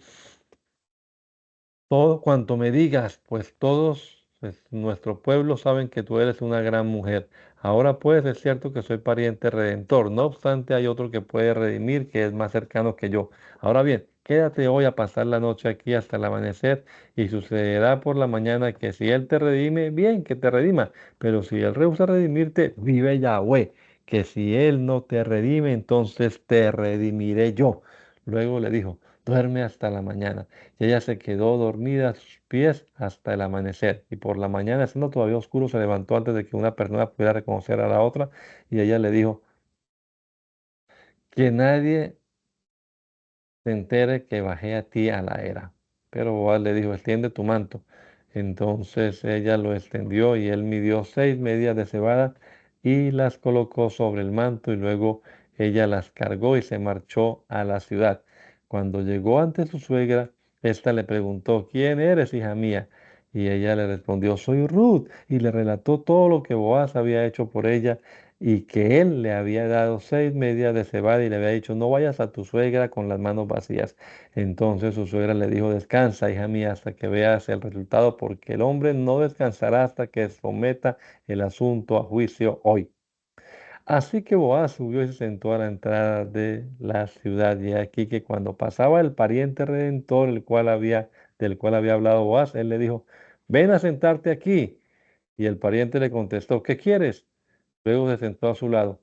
todo cuanto me digas, pues todos nuestro pueblo saben que tú eres una gran mujer. Ahora pues es cierto que soy pariente redentor, no obstante hay otro que puede redimir, que es más cercano que yo. Ahora bien, quédate hoy a pasar la noche aquí hasta el amanecer, y sucederá por la mañana que si él te redime, bien, que te redima, pero si él rehúsa redimirte, vive Yahweh, que si él no te redime, entonces te redimiré yo. Luego le dijo, duerme hasta la mañana. Y ella se quedó dormida a sus pies hasta el amanecer. Y por la mañana, estando todavía oscuro, se levantó antes de que una persona pudiera reconocer a la otra. Y ella le dijo, que nadie se entere que bajé a ti a la era. Pero Boaz le dijo, extiende tu manto. Entonces ella lo extendió y él midió 6 medidas de cebada y las colocó sobre el manto y luego ella las cargó y se marchó a la ciudad. Cuando llegó ante su suegra, ésta le preguntó, ¿quién eres, hija mía? Y ella le respondió, soy Ruth, y le relató todo lo que Boaz había hecho por ella y que él le había dado 6 medidas de cebada y le había dicho, no vayas a tu suegra con las manos vacías. Entonces su suegra le dijo, descansa, hija mía, hasta que veas el resultado, porque el hombre no descansará hasta que someta el asunto a juicio hoy. Así que Boaz subió y se sentó a la entrada de la ciudad. Y aquí que cuando pasaba el pariente redentor, del cual había hablado Boaz, él le dijo, ven a sentarte aquí. Y el pariente le contestó, ¿qué quieres? Luego se sentó a su lado.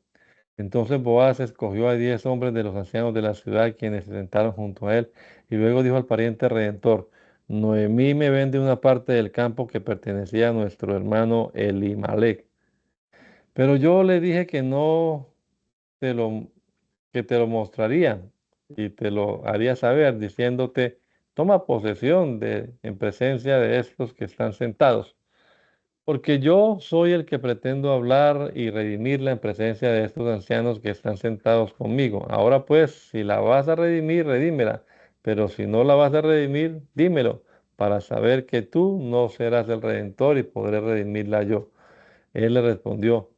Entonces Boaz escogió a 10 hombres de los ancianos de la ciudad, quienes se sentaron junto a él, y luego dijo al pariente redentor, Noemí me vende una parte del campo que pertenecía a nuestro hermano Elimelec. Pero yo le dije que no te lo, que te lo mostraría y te lo haría saber, diciéndote, toma posesión en presencia de estos que están sentados. Porque yo soy el que pretendo hablar y redimirla en presencia de estos ancianos que están sentados conmigo. Ahora pues, si la vas a redimir, redímela. Pero si no la vas a redimir, dímelo, para saber que tú no serás el redentor y podré redimirla yo. Él le respondió,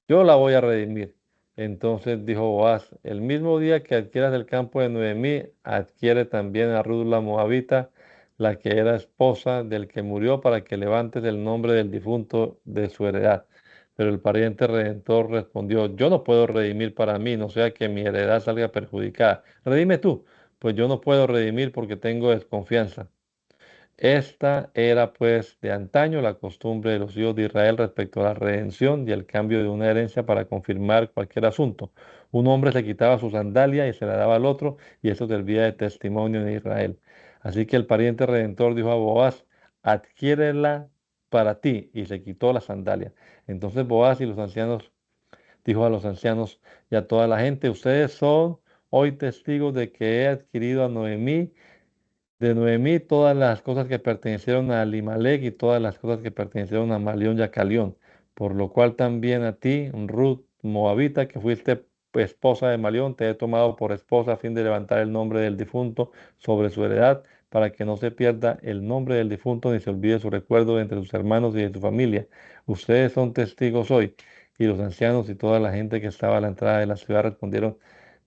yo la voy a redimir. Entonces dijo Boaz, el mismo día que adquieras el campo de Noemí, adquiere también a Ruth la Moabita, la que era esposa del que murió, para que levantes el nombre del difunto de su heredad. Pero el pariente redentor respondió, yo no puedo redimir para mí, no sea que mi heredad salga perjudicada. Redime tú, pues yo no puedo redimir porque tengo desconfianza. Esta era pues de antaño la costumbre de los hijos de Israel respecto a la redención y el cambio de una herencia para confirmar cualquier asunto. Un hombre se quitaba su sandalia y se la daba al otro, y eso servía de testimonio en Israel. Así que el pariente redentor dijo a Boaz, adquiérela para ti, y se quitó la sandalia. Entonces Boaz y los ancianos dijo a los ancianos y a toda la gente, ustedes son hoy testigos de que he adquirido a Noemí de Noemí todas las cosas que pertenecieron a Elimelec y todas las cosas que pertenecieron a Malión y a Calión, por lo cual también a ti, Ruth Moabita, que fuiste esposa de Malión, te he tomado por esposa a fin de levantar el nombre del difunto sobre su heredad, para que no se pierda el nombre del difunto ni se olvide su recuerdo de entre sus hermanos y de su familia. Ustedes son testigos hoy. Y los ancianos y toda la gente que estaba a la entrada de la ciudad respondieron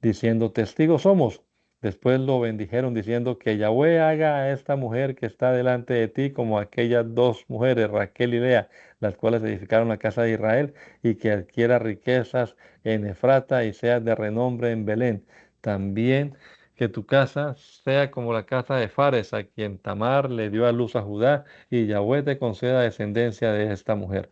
diciendo, testigos somos. Después lo bendijeron diciendo que Yahweh haga a esta mujer que está delante de ti como aquellas dos mujeres, Raquel y Lea, las cuales edificaron la casa de Israel, y que adquiera riquezas en Efrata y sea de renombre en Belén. También que tu casa sea como la casa de Fares, a quien Tamar le dio a luz a Judá, y Yahweh te conceda descendencia de esta mujer.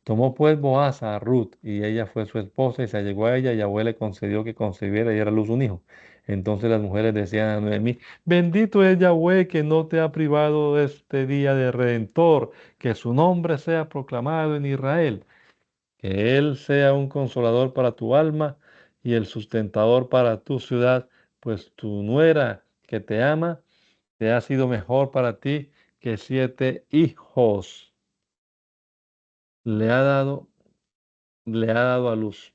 Tomó pues Boaz a Ruth, y ella fue su esposa, y se allegó a ella, y Yahweh le concedió que concibiera y diera a luz un hijo. Entonces las mujeres decían a Noemí, bendito es Yahweh que no te ha privado de este día de Redentor, que su nombre sea proclamado en Israel, que Él sea un consolador para tu alma y el sustentador para tu ciudad, pues tu nuera que te ama te ha sido mejor para ti que 7 hijos. Le ha dado, le ha dado a luz.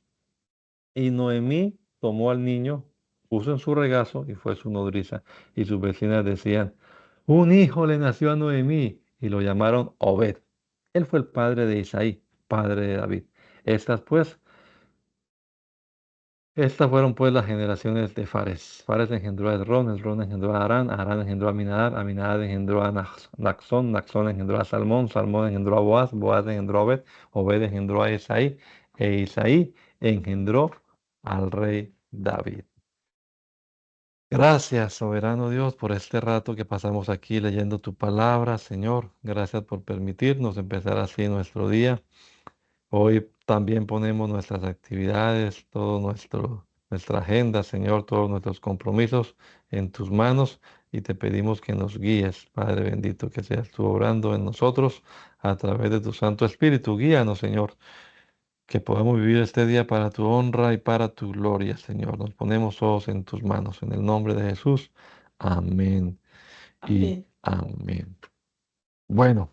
Y Noemí tomó al niño, puso en su regazo y fue su nodriza. Y sus vecinas decían, un hijo le nació a Noemí y lo llamaron Obed. Él fue el padre de Isaí, padre de David. Estas pues, estas fueron pues las generaciones de Fares. Fares engendró a Esrón, Esrón engendró a Arán, Arán engendró a Aminadab, Aminadab engendró a Naxón, Naxón engendró a Salmón, Salmón engendró a Boaz, Boaz engendró a Obed, Obed engendró a Isaí, e Isaí engendró al rey David. Gracias, soberano Dios, por este rato que pasamos aquí leyendo tu palabra, Señor. Gracias por permitirnos empezar así nuestro día. Hoy también ponemos nuestras actividades, nuestra agenda, Señor, todos nuestros compromisos en tus manos, y te pedimos que nos guíes, Padre bendito, que seas tú obrando en nosotros a través de tu Santo Espíritu. Guíanos, Señor, que podamos vivir este día para tu honra y para tu gloria, Señor. Nos ponemos todos en tus manos, en el nombre de Jesús. Amén y Amén. amén. Bueno,